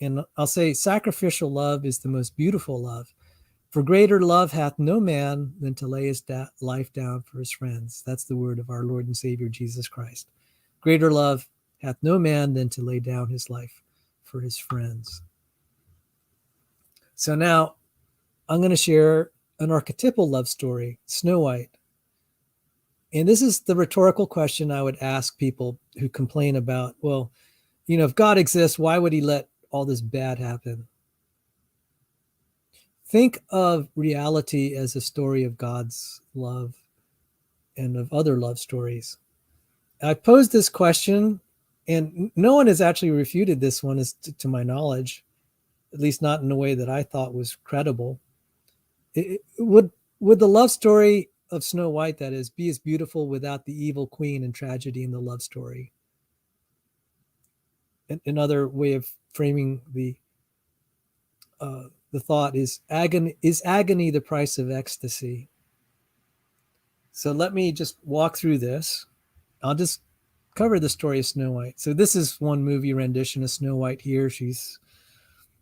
And I'll say sacrificial love is the most beautiful love. For greater love hath no man than to lay his life down for his friends. That's the word of our Lord and Savior, Jesus Christ. Greater love hath no man than to lay down his life for his friends. So now I'm going to share an archetypal love story, Snow White. And this is the rhetorical question I would ask people who complain about, well, if God exists, why would he let all this bad happen? Think of reality as a story of God's love and of other love stories. I posed this question, and no one has actually refuted this one, to my knowledge, at least not in a way that I thought was credible. Would the love story of Snow White, that is, be as beautiful without the evil queen and tragedy in the love story. Another way of framing the thought is agony the price of ecstasy? So let me just walk through this. I'll just cover the story of Snow White. So this is one movie rendition of Snow White here. She's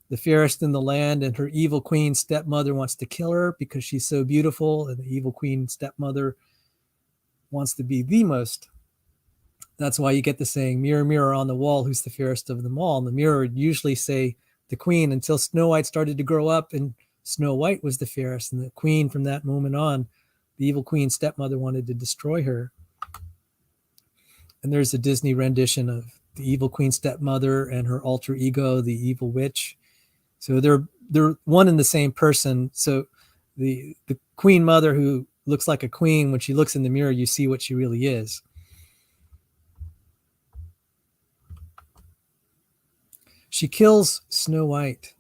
the fairest in the land, and her evil queen stepmother wants to kill her because she's so beautiful, and the evil queen stepmother wants to be the most. That's why you get the saying, mirror, mirror on the wall, who's the fairest of them all? And the mirror would usually say the queen, until Snow White started to grow up and Snow White was the fairest. And the queen, from that moment on, the evil queen stepmother wanted to destroy her. And there's a Disney rendition of the evil queen stepmother and her alter ego, the evil witch. So they're one and the same person. So the queen mother, who looks like a queen, when she looks in the mirror, you see what she really is. She kills Snow White.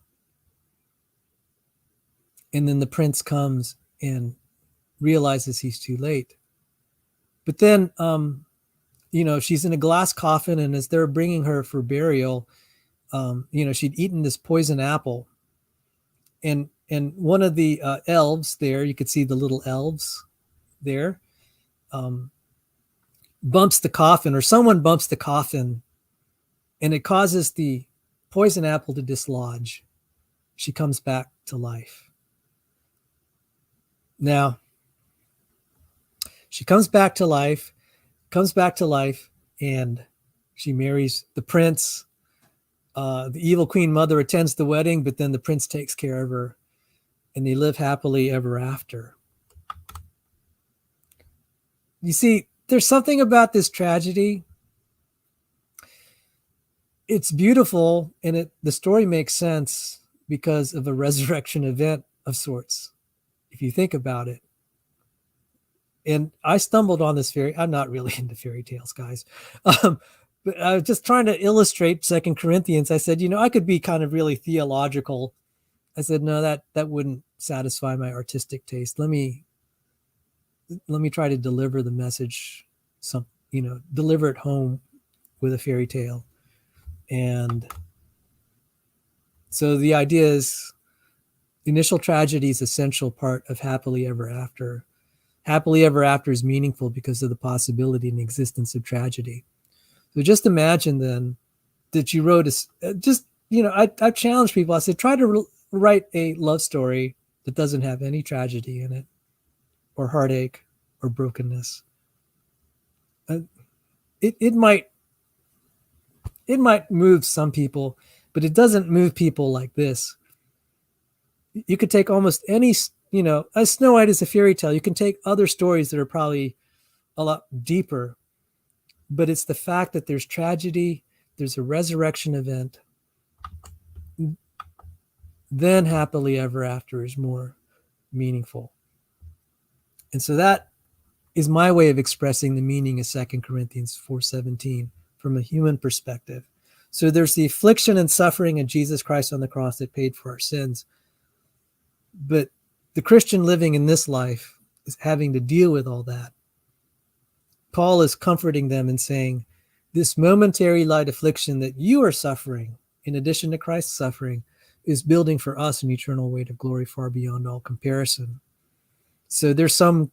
And then the prince comes and realizes he's too late. But then, she's in a glass coffin, and as they're bringing her for burial, she'd eaten this poison apple. And one of the elves there, you could see the little elves there, bumps the coffin, or someone bumps the coffin, and it causes the poison apple to dislodge. She comes back to life. Now, she comes back to life, and she marries the prince. The evil queen mother attends the wedding, but then the prince takes care of her, and they live happily ever after. You see, there's something about this tragedy. It's beautiful, and the story makes sense because of a resurrection event of sorts, if you think about it. And I stumbled on this I'm not really into fairy tales, guys. But I was just trying to illustrate 2 Corinthians. I said, I could be kind of really theological. I said, no, that wouldn't satisfy my artistic taste. Let me try to deliver the message, deliver it home with a fairy tale. And so the idea is initial tragedy is essential part of happily ever after. Happily ever after is meaningful because of the possibility and existence of tragedy. So just imagine then that you wrote I challenge people. I said, try to write a love story that doesn't have any tragedy in it, or heartache, or brokenness. It might move some people, but it doesn't move people like this. You could take almost any, as Snow White is a fairy tale, you can take other stories that are probably a lot deeper, but it's the fact that there's tragedy, there's a resurrection event, then happily ever after is more meaningful. And so that is my way of expressing the meaning of 2 Corinthians 4:17 from a human perspective. So there's the affliction and suffering of Jesus Christ on the cross that paid for our sins. But the Christian living in this life is having to deal with all that. Paul is comforting them and saying, this momentary light affliction that you are suffering, in addition to Christ's suffering, is building for us an eternal weight of glory far beyond all comparison. So there's some,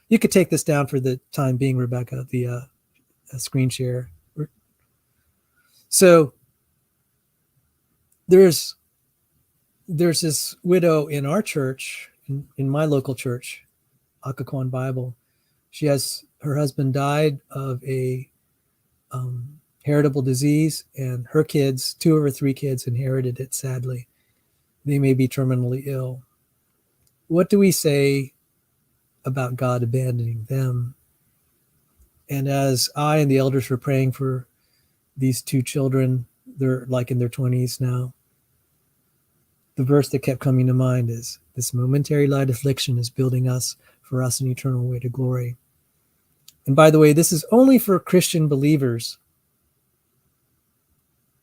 you could take this down for the time being, Rebecca, the screen share. So there's this widow in our church, in my local church, Occoquan Bible. Her husband died of a heritable disease, and her kids, 2 of her 3 kids, inherited it, sadly. They may be terminally ill. What do we say about God abandoning them? And as I and the elders were praying for these 2 children, they're like in their 20s now, the verse that kept coming to mind is, this momentary light affliction is building for us an eternal way to glory. And by the way, this is only for Christian believers.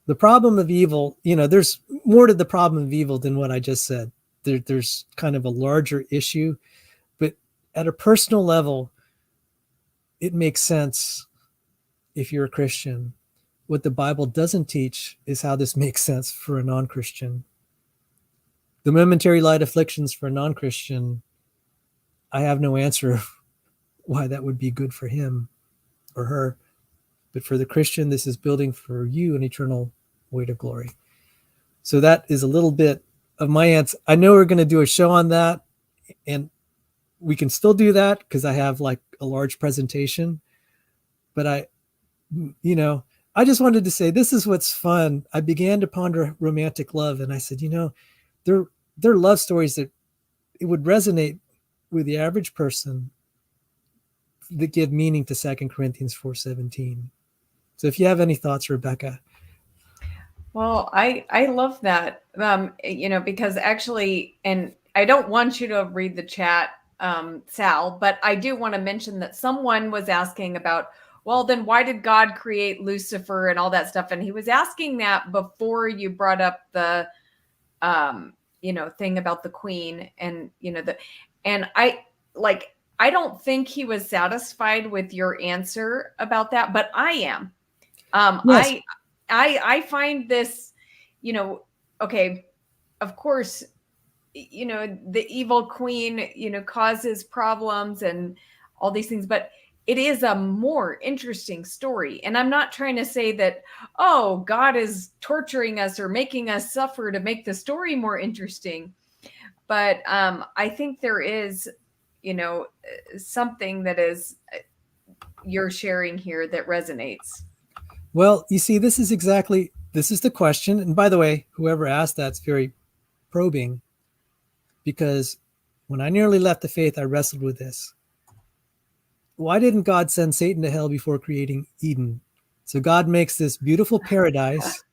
The problem of evil, there's more to the problem of evil than what I just said. There's kind of a larger issue, but at a personal level, it makes sense if you're a Christian. What the Bible doesn't teach is how this makes sense for a non-Christian. The momentary light afflictions for a non-Christian, I have no answer why that would be good for him or her. But for the Christian, this is building for you an eternal way to glory. So that is a little bit of my answer. I know we're going to do a show on that, and we can still do that because I have like a large presentation. But I just wanted to say, this is what's fun. I began to ponder romantic love, and I said, they're love stories that it would resonate with the average person that give meaning to 2 Corinthians 4:17. So if you have any thoughts, Rebecca. Well, I love that, because actually, and I don't want you to read the chat, Sal, but I do want to mention that someone was asking about, well, then why did God create Lucifer and all that stuff? And he was asking that before you brought up the, thing about the queen and, and I don't think he was satisfied with your answer about that, but I am. Yes. I find this, okay, of course, the evil queen, causes problems and all these things, but it is a more interesting story. And I'm not trying to say that, oh, God is torturing us or making us suffer to make the story more interesting. But I think there is, something that is you're sharing here that resonates. Well, you see, this is the question. And by the way, whoever asked that's very probing, because when I nearly left the faith, I wrestled with this. Why didn't God send Satan to hell before creating Eden? So God makes this beautiful paradise.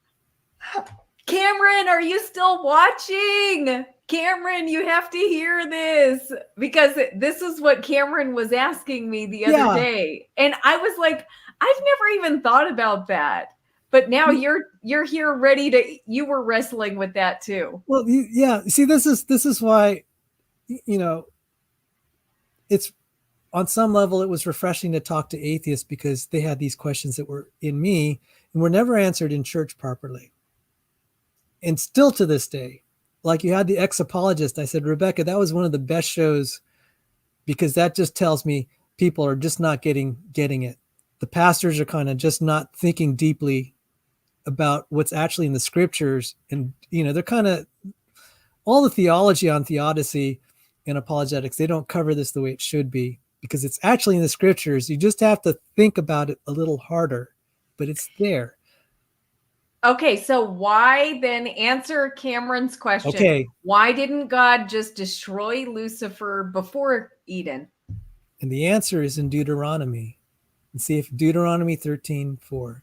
Cameron, are you still watching? Cameron, you have to hear this, because this is what Cameron was asking me the other day. And I was like, I've never even thought about that. But now you're here ready to, you were wrestling with that too. Well, yeah. See, this is why, it's on some level, it was refreshing to talk to atheists, because they had these questions that were in me and were never answered in church properly. And still to this day, like you had the ex-apologist, I said, Rebecca, that was one of the best shows, because that just tells me people are just not getting it. The pastors are kind of just not thinking deeply about what's actually in the scriptures. And, they're kind of, all the theology on theodicy and apologetics, they don't cover this the way it should be, because it's actually in the scriptures. You just have to think about it a little harder, but it's there. Okay, so why then answer Cameron's question? Okay. Why didn't God just destroy Lucifer before Eden? And the answer is in Deuteronomy. And see if Deuteronomy 13:4.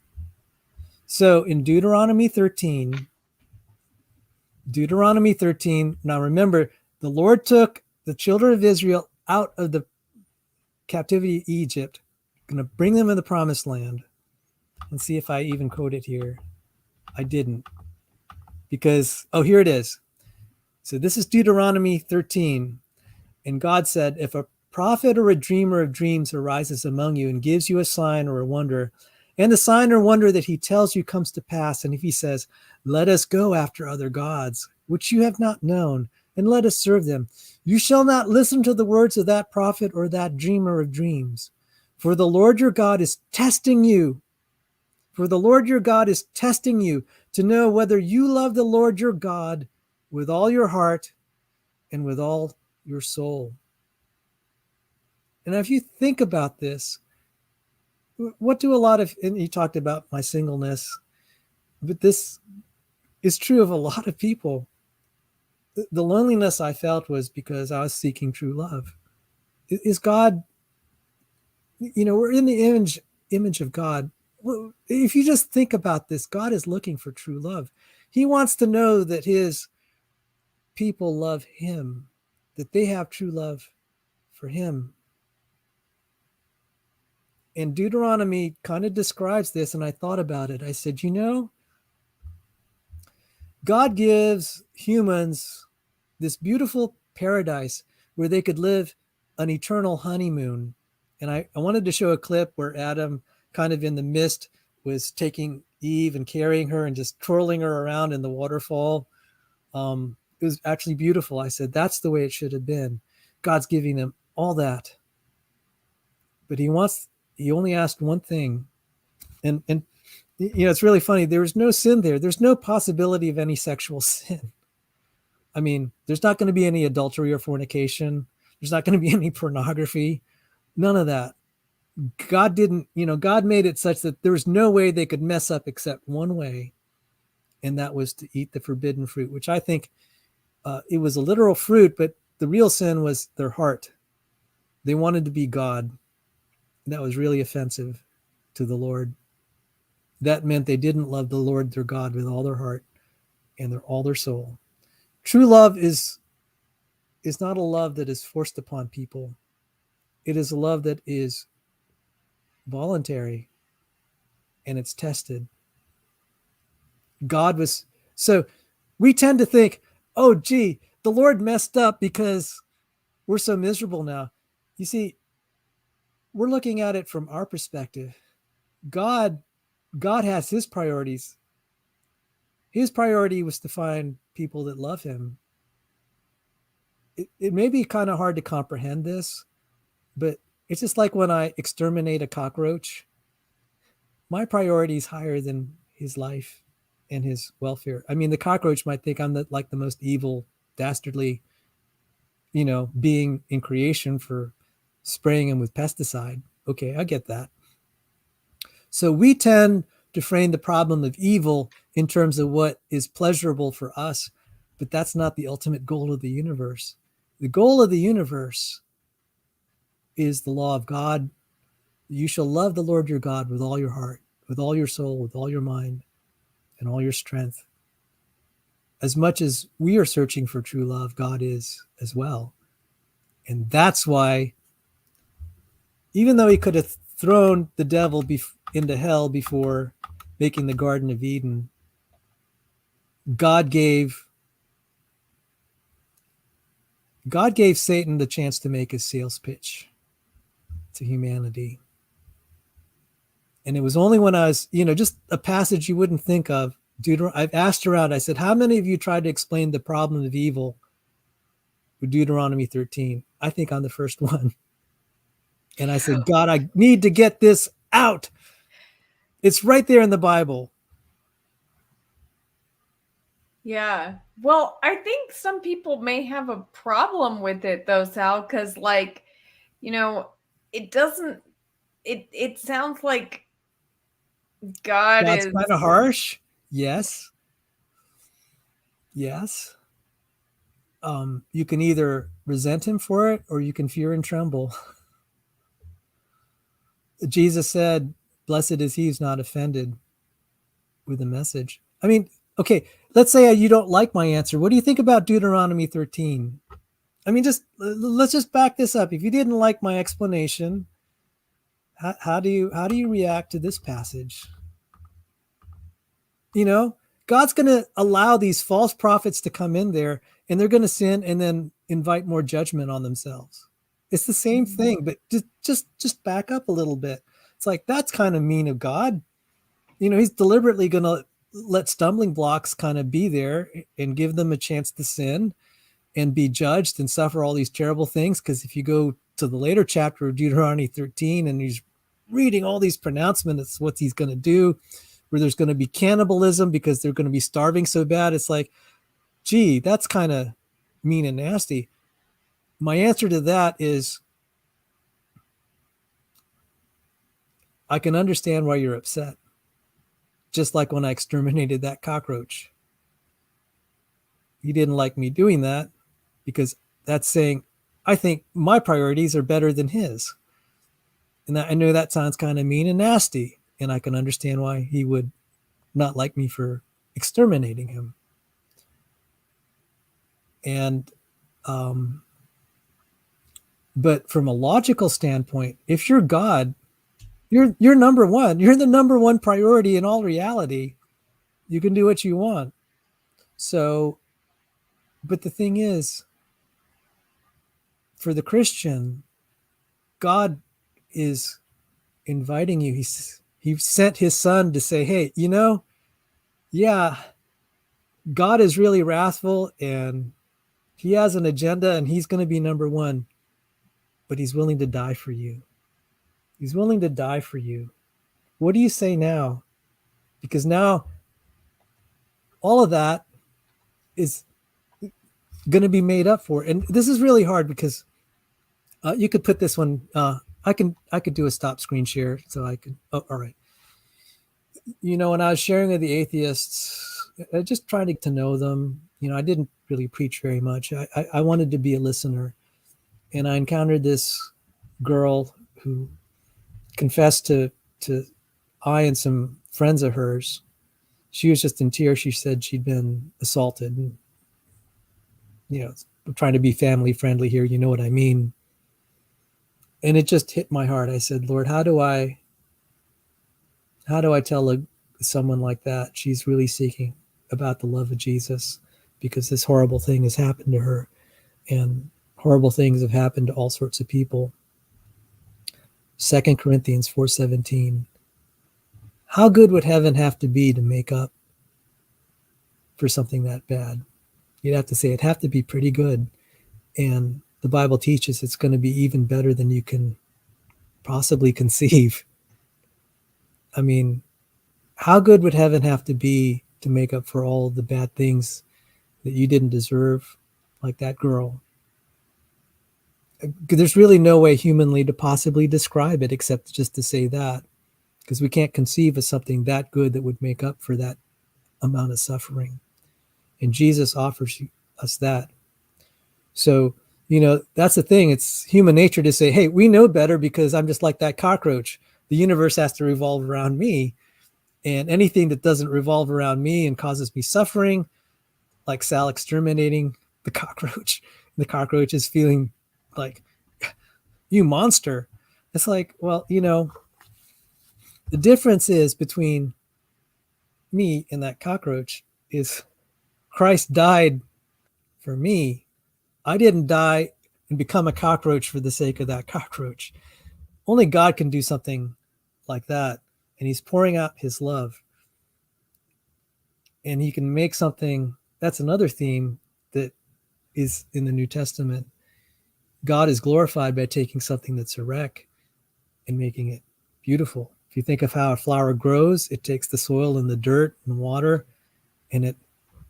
So in Deuteronomy 13, now remember, the Lord took the children of Israel out of the captivity of Egypt, going to bring them in the promised land. And see if I even quote it here. I didn't, because, here it is. So this is Deuteronomy 13. And God said, if a prophet or a dreamer of dreams arises among you and gives you a sign or a wonder, and the sign or wonder that he tells you comes to pass, and if he says, let us go after other gods, which you have not known, and let us serve them, you shall not listen to the words of that prophet or that dreamer of dreams. For the Lord your God is testing you. For the Lord your God is testing you to know whether you love the Lord your God with all your heart and with all your soul. And if you think about this, what do and you talked about my singleness, but this is true of a lot of people. The loneliness I felt was because I was seeking true love. Is God, we're in the image of God. If you just think about this, God is looking for true love. He wants to know that his people love him, that they have true love for him. And Deuteronomy kind of describes this, and I thought about it. I said, God gives humans this beautiful paradise where they could live an eternal honeymoon. And I wanted to show a clip where Adam, kind of in the mist, was taking Eve and carrying her and just twirling her around in the waterfall. It was actually beautiful. I said, that's the way it should have been. God's giving them all that. But he only asked one thing. And it's really funny. There was no sin there. There's no possibility of any sexual sin. I mean, there's not going to be any adultery or fornication. There's not going to be any pornography. None of that. God made it such that there was no way they could mess up except one way. And that was to eat the forbidden fruit, which I think it was a literal fruit, but the real sin was their heart. They wanted to be God. That was really offensive to the Lord. That meant they didn't love the Lord their God with all their heart and all their soul. True love is not a love that is forced upon people. It is a love that is voluntary and it's tested. So we tend to think, oh, gee, the Lord messed up because we're so miserable now. You see, we're looking at it from our perspective. God has his priorities. His priority was to find people that love him. It may be kind of hard to comprehend this, but it's just like when I exterminate a cockroach. My priority is higher than his life and his welfare. I mean, the cockroach might think I'm the most evil, dastardly, being in creation for spraying him with pesticide. Okay, I get that. So we tend to frame the problem of evil in terms of what is pleasurable for us, but that's not the ultimate goal of the universe. The goal of the universe is the law of God. You shall love the Lord your God with all your heart, with all your soul, with all your mind, and all your strength. As much as we are searching for true love, God is as well. And that's why, even though he could have thrown the devil into hell before making the Garden of Eden, God gave Satan the chance to make his sales pitch to humanity. And it was only when I was, just a passage you wouldn't think of. I've asked around, I said, how many of you tried to explain the problem of evil with Deuteronomy 13? I think I'm the first one. And I said, God, I need to get this out. It's right there in the Bible. Yeah. Well, I think some people may have a problem with it though, Sal, because it doesn't, it sounds like God God's is kind of harsh. Yes. You can either resent him for it or you can fear and tremble. Jesus said, blessed is he who's not offended with the message. I mean, okay, let's say you don't like my answer. What do you think about Deuteronomy 13? I mean, let's just back this up. If you didn't like my explanation, how do you react to this passage? God's going to allow these false prophets to come in there and they're going to sin and then invite more judgment on themselves. It's the same thing, but just back up a little bit. It's like, that's kind of mean of God. He's deliberately going to let stumbling blocks kind of be there and give them a chance to sin and be judged and suffer all these terrible things. Because if you go to the later chapter of Deuteronomy 13 and he's reading all these pronouncements, what he's going to do, where there's going to be cannibalism because they're going to be starving so bad. It's like, gee, that's kind of mean and nasty. My answer to that is, I can understand why you're upset. Just like when I exterminated that cockroach. He didn't like me doing that because that's saying, I think my priorities are better than his. And I know that sounds kind of mean and nasty. And I can understand why he would not like me for exterminating him. And, but from a logical standpoint, if you're God, you're number one. You're the number one priority in all reality. You can do what you want. So, but the thing is, for the Christian, God is inviting you. He sent his son to say, hey, yeah, God is really wrathful and he has an agenda and he's going to be number one, but he's willing to die for you. He's willing to die for you. What do you say now? Because now all of that is going to be made up for. And this is really hard because you could put this one, I could do a stop screen share so I could, oh, all right. When I was sharing with the atheists, I just trying to get to know them. I didn't really preach very much. I wanted to be a listener. And I encountered this girl who confessed to I and some friends of hers. She was just in tears. She said she'd been assaulted. And, I'm trying to be family friendly here. You know what I mean? And it just hit my heart. I said, Lord, how do I tell someone like that she's really seeking about the love of Jesus, because this horrible thing has happened to her, and horrible things have happened to all sorts of people. 2 Corinthians 4:17. How good would heaven have to be to make up for something that bad? You'd have to say it'd have to be pretty good. And the Bible teaches it's going to be even better than you can possibly conceive. I mean, how good would heaven have to be to make up for all the bad things that you didn't deserve, like that girl? There's really no way humanly to possibly describe it except just to say that, because we can't conceive of something that good that would make up for that amount of suffering. And Jesus offers us that. So, that's the thing. It's human nature to say, hey, we know better because I'm just like that cockroach. The universe has to revolve around me. And anything that doesn't revolve around me and causes me suffering, like Sal exterminating the cockroach is feeling like, you monster. It's like, well, the difference is between me and that cockroach is Christ died for me. I didn't die and become a cockroach for the sake of that cockroach. Only God can do something like that. And he's pouring out his love. And he can make something, that's another theme that is in the New Testament. God is glorified by taking something that's a wreck and making it beautiful. If you think of how a flower grows, it takes the soil and the dirt and water, and it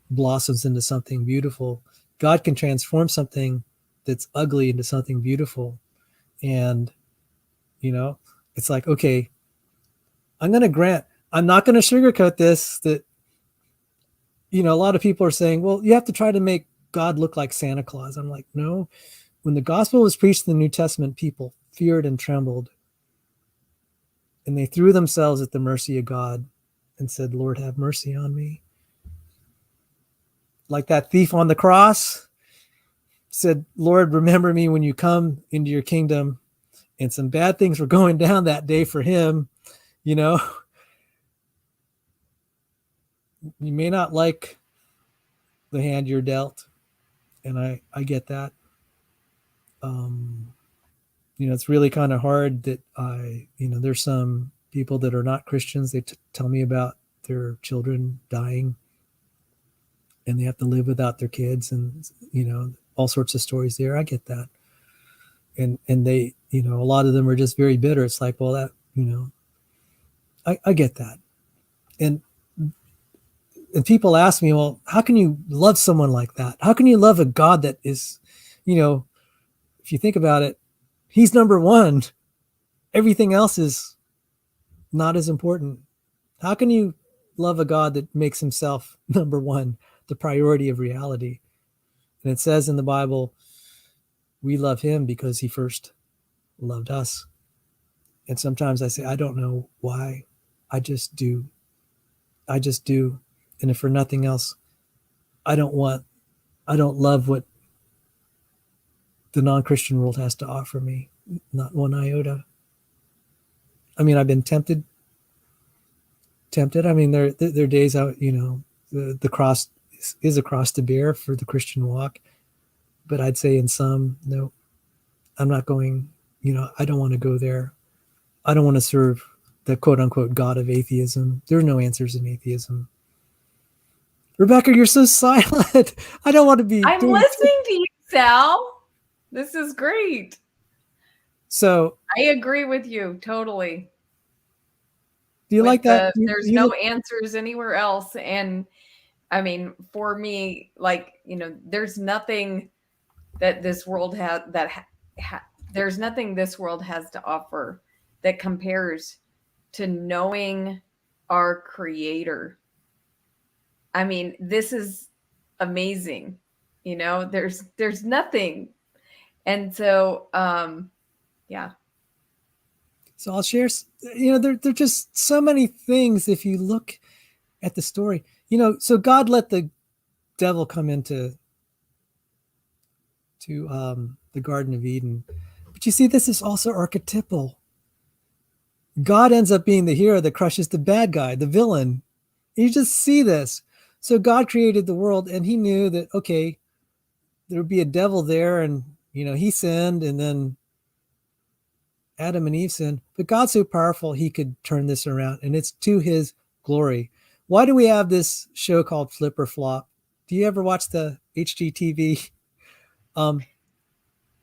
blossoms into something beautiful. God can transform something that's ugly into something beautiful. And, it's like, okay, I'm not going to sugarcoat this, that, a lot of people are saying, well, you have to try to make God look like Santa Claus. I'm like, no. When the gospel was preached in the New Testament, people feared and trembled. And they threw themselves at the mercy of God and said, Lord, have mercy on me. Like that thief on the cross said, Lord, remember me when you come into your kingdom. And some bad things were going down that day for him. You may not like the hand you're dealt. And I get that. It's really kind of hard that there's some people that are not Christians. They tell me about their children dying and they have to live without their kids, and, all sorts of stories there. I get that. And they, a lot of them are just very bitter. It's like, well, that, I get that. And people ask me, well, how can you love someone like that? How can you love a God that is, if you think about it, he's number one. Everything else is not as important. How can you love a God that makes himself number one, the priority of reality? And it says in the Bible, we love him because he first loved us. And sometimes I say, I don't know why. I just do. And if for nothing else, I don't love what the non-Christian world has to offer me. Not one iota. I mean, I've been tempted. I mean, there are days out, the cross is a cross to bear for the Christian walk. But I'd say in some, no, I'm not going I don't want to go there. I don't want to serve the quote unquote God of atheism. There are no answers in atheism. Rebecca, you're so silent. I don't want to be I'm doing. listening to you, Sal. This is great. So I agree with you totally. do you like that? There's no answers anywhere else. And I mean, for me, like, there's nothing that this world has there's nothing this world has to offer that compares to knowing our creator. I mean, this is amazing. There's nothing. And so yeah. So I'll share. There are just so many things if you look at the story. So God let the devil come into the Garden of Eden, but you see, this is also archetypal. God ends up being the hero that crushes the bad guy, the villain. You just see this. So God created the world, and He knew that okay, there would be a devil there, and he sinned, and then Adam and Eve sinned, but God's so powerful, He could turn this around, and it's to His glory. Why do we have this show called Flip or Flop? Do you ever watch the HGTV?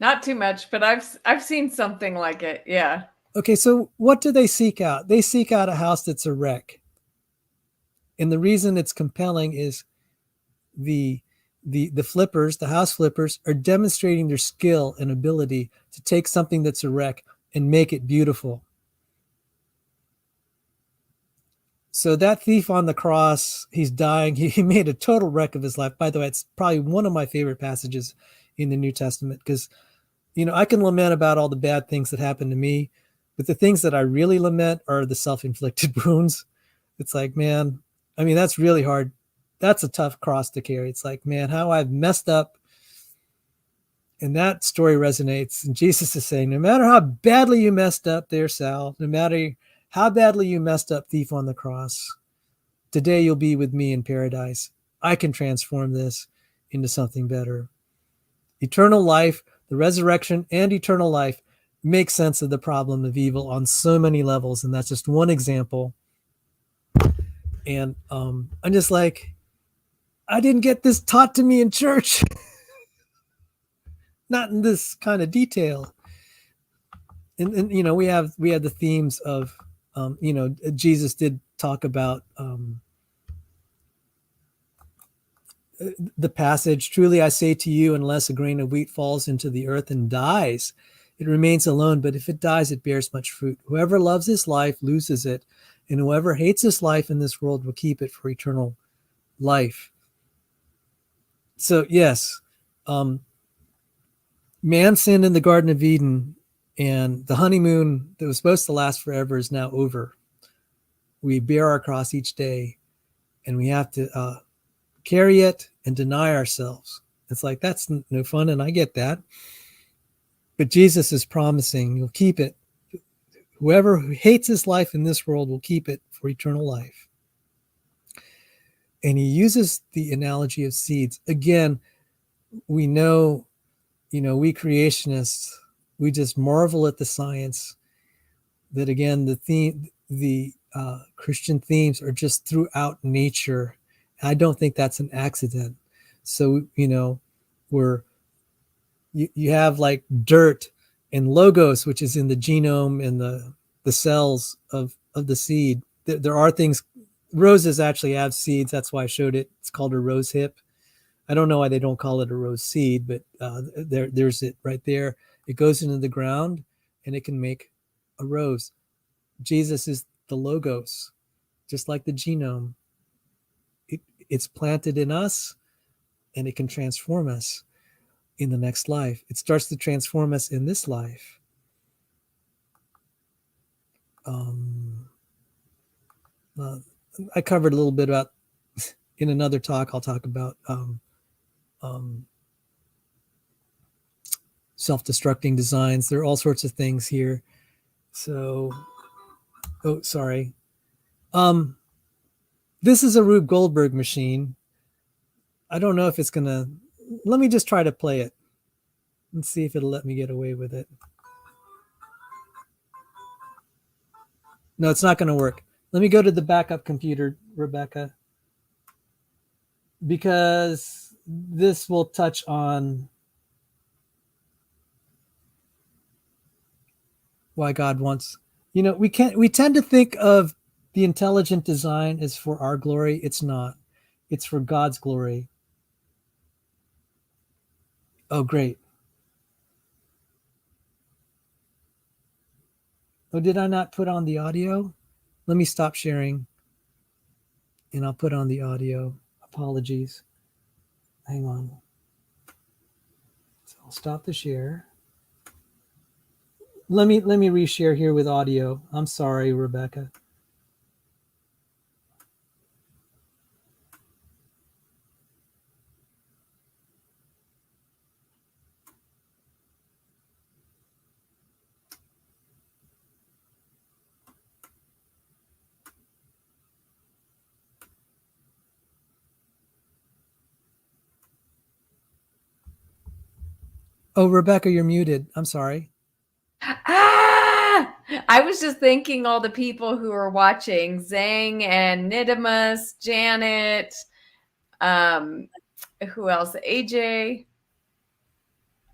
Not too much, but I've seen something like it. Yeah. Okay, so what do they seek out? They seek out a house that's a wreck. And the reason it's compelling is the flippers, the house flippers, are demonstrating their skill and ability to take something that's a wreck and make it beautiful. So that thief on the cross, he's dying. He made a total wreck of his life. By the way, it's probably one of my favorite passages in the New Testament because, I can lament about all the bad things that happened to me, but the things that I really lament are the self-inflicted wounds. It's like, man, I mean, that's really hard. That's a tough cross to carry. It's like, man, how I've messed up. And that story resonates. And Jesus is saying, no matter how badly you messed up there, Sal, no matter how badly you messed up, thief on the cross, today you'll be with me in paradise. I can transform this into something better. Eternal life, the resurrection and eternal life make sense of the problem of evil on so many levels. And that's just one example. And I'm just like, I didn't get this taught to me in church. Not in this kind of detail. And we have the themes of Jesus did talk about the passage, truly I say to you, unless a grain of wheat falls into the earth and dies, it remains alone, but if it dies, it bears much fruit. Whoever loves his life loses it, and whoever hates his life in this world will keep it for eternal life. So yes, man sinned in the Garden of Eden, and the honeymoon that was supposed to last forever is now over. We bear our cross each day, and we have to carry it and deny ourselves. It's like, that's no fun, and I get that. But Jesus is promising you'll keep it. Whoever hates his life in this world will keep it for eternal life. And he uses the analogy of seeds. Again, we know, we creationists, we just marvel at the science that, again, the Christian themes are just throughout nature. I don't think that's an accident. So, you have like dirt and logos, which is in the genome and the cells of the seed. There are things, roses actually have seeds. That's why I showed it. It's called a rose hip. I don't know why they don't call it a rose seed, but there's it right there. It goes into the ground and it can make a rose. Jesus is the logos, just like the genome. It's planted in us and it can transform us in the next life. It starts to transform us in this life. I covered a little bit about, in another talk, I'll talk about self-destructing designs. There are all sorts of things here. So, sorry. This is a Rube Goldberg machine. I don't know if it's going to, let me just try to play it and see if it'll let me get away with it. No, it's not going to work. Let me go to the backup computer, Rebecca, because this will touch on why God wants. We tend to think of the intelligent design as for our glory. It's not. It's for God's glory. Oh, great. Oh, did I not put on the audio? Let me stop sharing and I'll put on the audio. Apologies. Hang on. So I'll stop the share. Let me reshare here with audio. I'm sorry, Rebecca. Oh, Rebecca, you're muted. I'm sorry. I was just thanking all the people who are watching: Zhang and Nidimus, Janet, who else? AJ,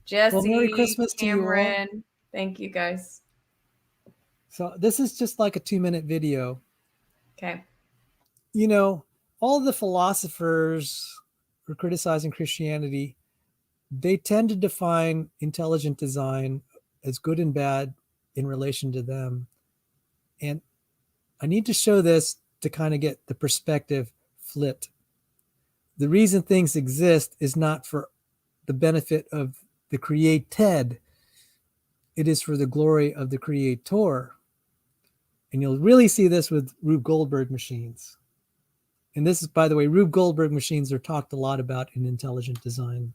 Jesse, Well, Merry Christmas to you all. Cameron. Thank you guys. So this is just like a 2-minute video. Okay. All the philosophers who are criticizing Christianity, they tend to define intelligent design as good and bad in relation to them. And I need to show this to kind of get the perspective flipped. The reason things exist is not for the benefit of the created, it is for the glory of the creator. And you'll really see this with Rube Goldberg machines. And this is, by the way, Rube Goldberg machines are talked a lot about in intelligent design.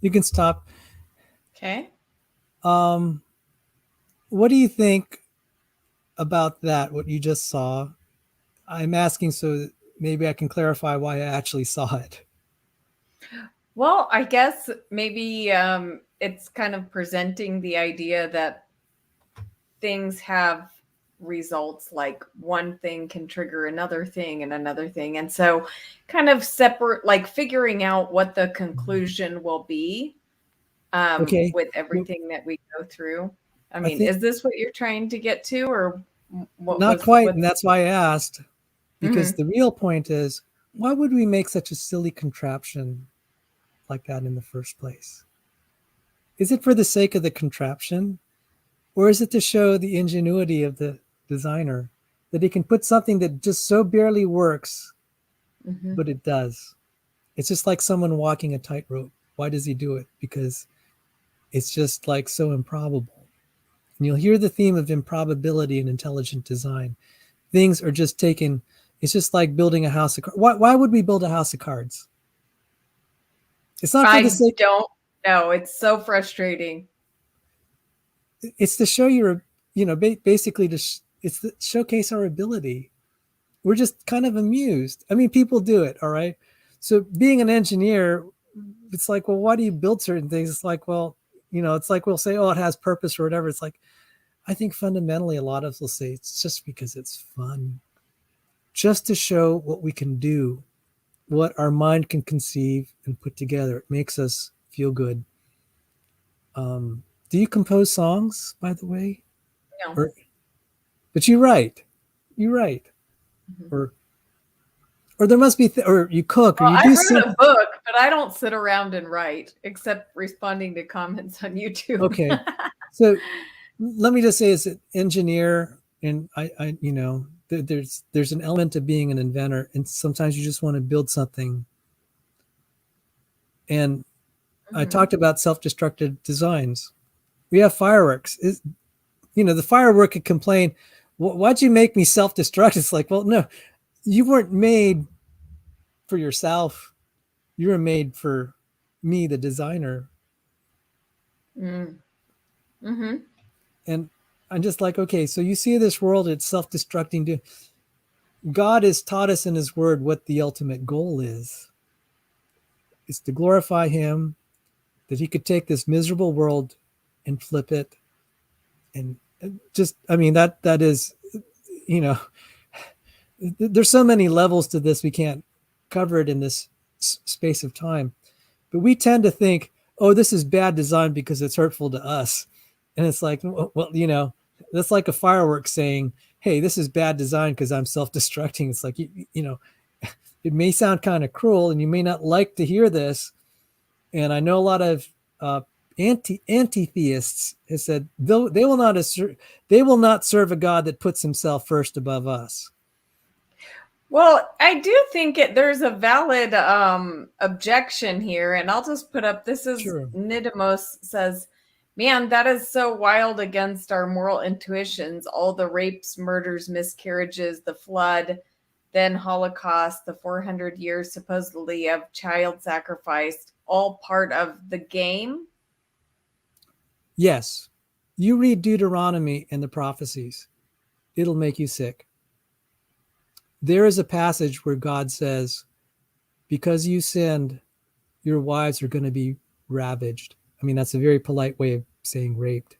You can stop. Okay. What do you think about that, what you just saw? I'm asking so maybe I can clarify why I actually saw it. Well, I guess maybe it's kind of presenting the idea that things have results, like one thing can trigger another thing and another thing. And so kind of separate, like figuring out what the conclusion will be Okay. with everything that we go through. I I mean, think is this what you're trying to get to, or not quite, what? and that's why I asked, because Mhm. the real point is, why would we make such a silly contraption like that in the first place? Is it for the sake of the contraption, or is it to show the ingenuity of the designer that he can put something that just so barely works, Mhm. but it does? It's just like someone walking a tightrope. Why does he do it? Because it's just like so improbable. And you'll hear the theme of improbability in intelligent design. Things are just taken. It's just like building a house of cards. Why would we build a house of cards? It's not for the I sake. don't know. It's so frustrating. It's to show your, basically it's to showcase our ability. We're just kind of amused. I mean, people do it. All right. So being an engineer, it's like, well, why do you build certain things? It's like, well, it's like we'll say, oh, it has purpose or whatever. It's like, I think fundamentally a lot of us will say it's just because it's fun, just to show what we can do, what our mind can conceive and put together. It makes us feel good. Do you compose songs, by the way? No. Or, but you write, Mhm. or there must be, or you cook, or Well, you I do wrote a something. book, but I don't sit around and write except responding to comments on YouTube. Okay, so let me just say, as an engineer, and there's an element of being an inventor, and sometimes you just want to build something. And I Mhm. talked about self-destructive designs. We have fireworks. The firework could complain, "Why'd you make me self-destruct?" It's like, well, no, you weren't made for yourself. You were made for me, the designer. Mm. Mhm. And I'm just like, okay, so you see this world, it's self-destructing. God has taught us in his word what the ultimate goal is. It's to glorify him, that he could take this miserable world and flip it. And just, I mean, that is, you know, there's so many levels to this. We can't cover it in this space of time, but we tend to think, oh, this is bad design because it's hurtful to us. And it's like, well, that's like a firework saying, hey, this is bad design because I'm self-destructing. It's like, it may sound kind of cruel and you may not like to hear this. And I know a lot of anti-theists have said they will not serve a God that puts himself first above us. Well, I do think there's a valid objection here, and I'll just put up this is Sure. Nidamos says, man, that is so wild against our moral intuitions. All the rapes, murders, miscarriages, the flood, then Holocaust, the 400 years supposedly of child sacrifice, all part of the game. Yes. You read Deuteronomy and the prophecies, it'll make you sick. There is a passage where God says, because you sinned, your wives are going to be ravaged. I mean, that's a very polite way of saying raped.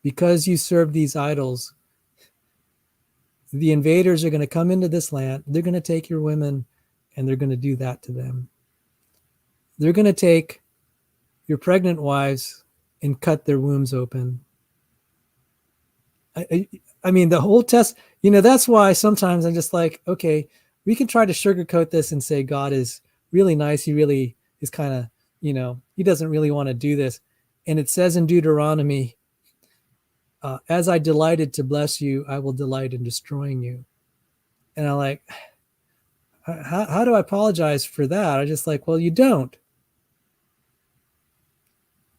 Because you serve these idols, the invaders are going to come into this land. They're going to take your women and they're going to do that to them. They're going to take your pregnant wives and cut their wombs open. I mean, the whole test, that's why sometimes I'm just like, okay, we can try to sugarcoat this and say God is really nice. He really is kind of, he doesn't really want to do this. And it says in Deuteronomy, as I delighted to bless you, I will delight in destroying you. And I'm like, how do I apologize for that? I just like, well, you don't.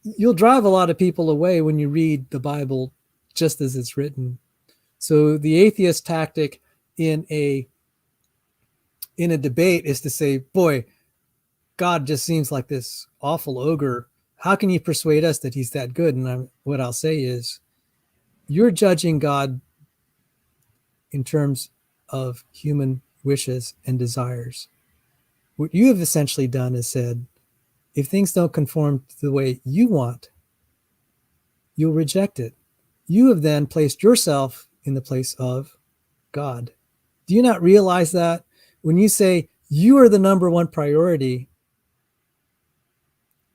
You'll drive a lot of people away when you read the Bible just as it's written. So the atheist tactic in a debate is to say, boy, God just seems like this awful ogre. How can you persuade us that he's that good? And what I'll say is, you're judging God in terms of human wishes and desires. What you have essentially done is said, if things don't conform to the way you want, you'll reject it. You have then placed yourself in the place of God. Do you not realize that when you say you are the number one priority,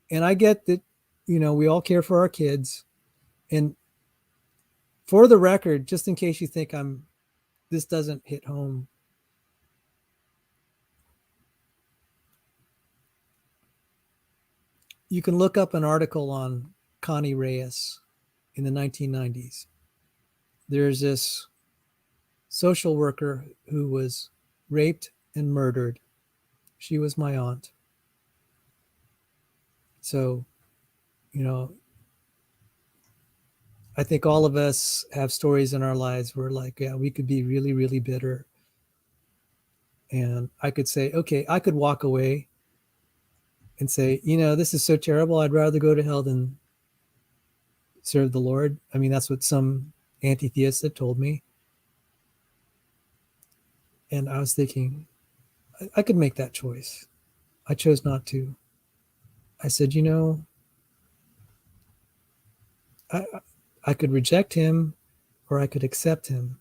and I get that, we all care for our kids. And for the record, just in case you think this doesn't hit home, you can look up an article on Connie Reyes in the 1990s. There's this social worker who was raped and murdered. She was my aunt. So, I think all of us have stories in our lives where, like, yeah, we could be really, really bitter. And I could say, okay, I could walk away and say, this is so terrible. I'd rather go to hell than serve the Lord. I mean, that's what some anti-theists had told me. And I was thinking, I could make that choice. I chose not to. I said, I could reject him or I could accept him.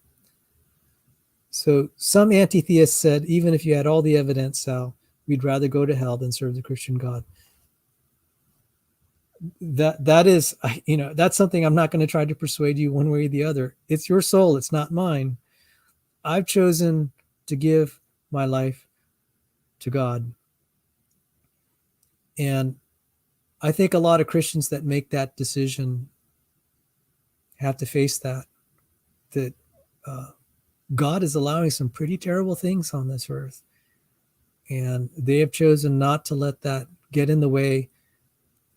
So some anti-theists said, even if you had all the evidence, Sal, we'd rather go to hell than serve the Christian God. That is, that's something I'm not going to try to persuade you one way or the other. It's your soul. It's not mine. I've chosen to give my life to God. And I think a lot of Christians that make that decision have to face that God is allowing some pretty terrible things on this earth. And they have chosen not to let that get in the way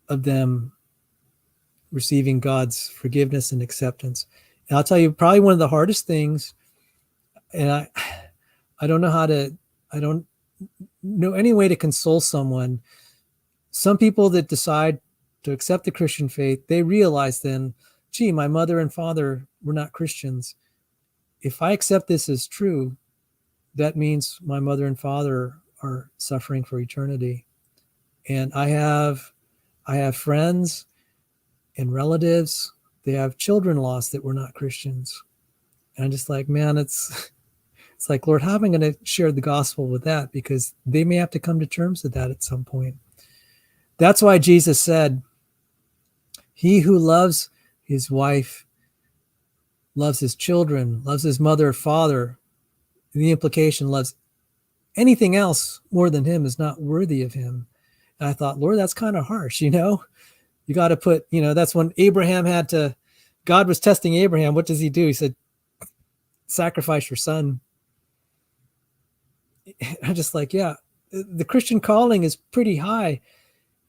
of them receiving God's forgiveness and acceptance. And I'll tell you, probably one of the hardest things, and I don't know any way to console someone. Some people that decide to accept the Christian faith, they realize then, gee, my mother and father were not Christians. If I accept this as true, that means my mother and father are suffering for eternity. And I have friends and relatives, they have children lost that were not Christians. And I'm just like, man, it's like, Lord, how am I going to share the gospel with that? Because they may have to come to terms with that at some point. That's why Jesus said, he who loves his wife, loves his children, loves his mother or father, the implication loves anything else more than him is not worthy of him. And I thought, Lord, that's kind of harsh, You got to put, that's when God was testing Abraham. What does he do? He said, sacrifice your son. I'm just like, yeah, the Christian calling is pretty high.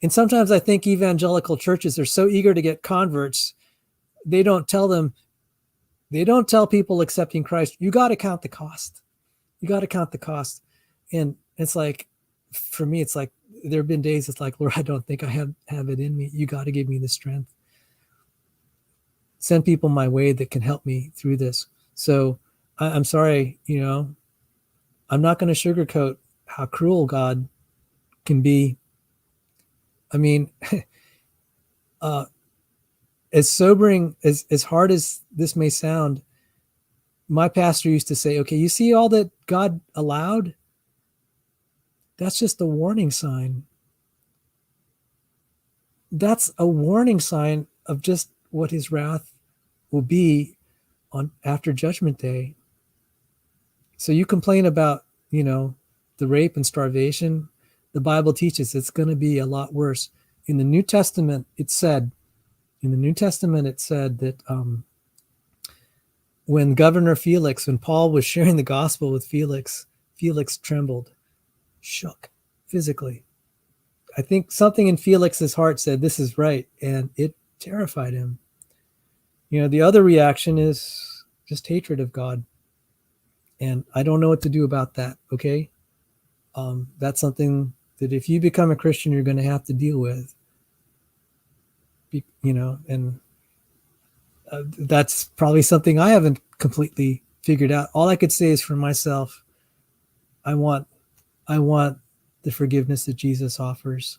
And sometimes I think evangelical churches are so eager to get converts, they don't tell people accepting Christ, you got to count the cost. You got to count the cost. And it's like, for me, it's like, there have been days it's like, Lord, I don't think I have it in me. You got to give me the strength. Send people my way that can help me through this. So I'm sorry, I'm not going to sugarcoat how cruel God can be. I mean, as sobering, as hard as this may sound, my pastor used to say, okay, you see all that God allowed? That's just a warning sign. That's a warning sign of just what his wrath will be on after Judgment Day. So you complain about, the rape and starvation. The Bible teaches it's going to be a lot worse. In the New Testament, it said that when Paul was sharing the gospel with Felix trembled, shook physically. I think something in Felix's heart said, this is right. And it terrified him. The other reaction is just hatred of God. And I don't know what to do about that. Okay. That's something that if you become a Christian, you're going to have to deal with, and that's probably something I haven't completely figured out. All I could say is for myself, I want the forgiveness that Jesus offers.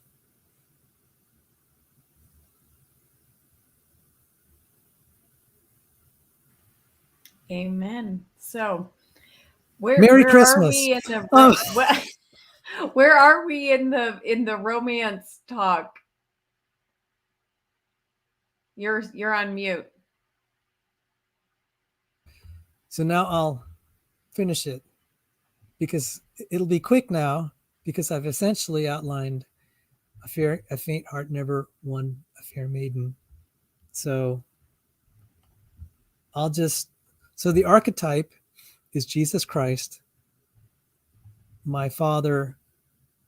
Amen. So where Merry where Christmas. are we in the where are we in the romance talk? You're on mute. So now I'll finish it because it'll be quick now because I've essentially outlined a faint heart never won a fair maiden. So so the archetype is Jesus Christ. My father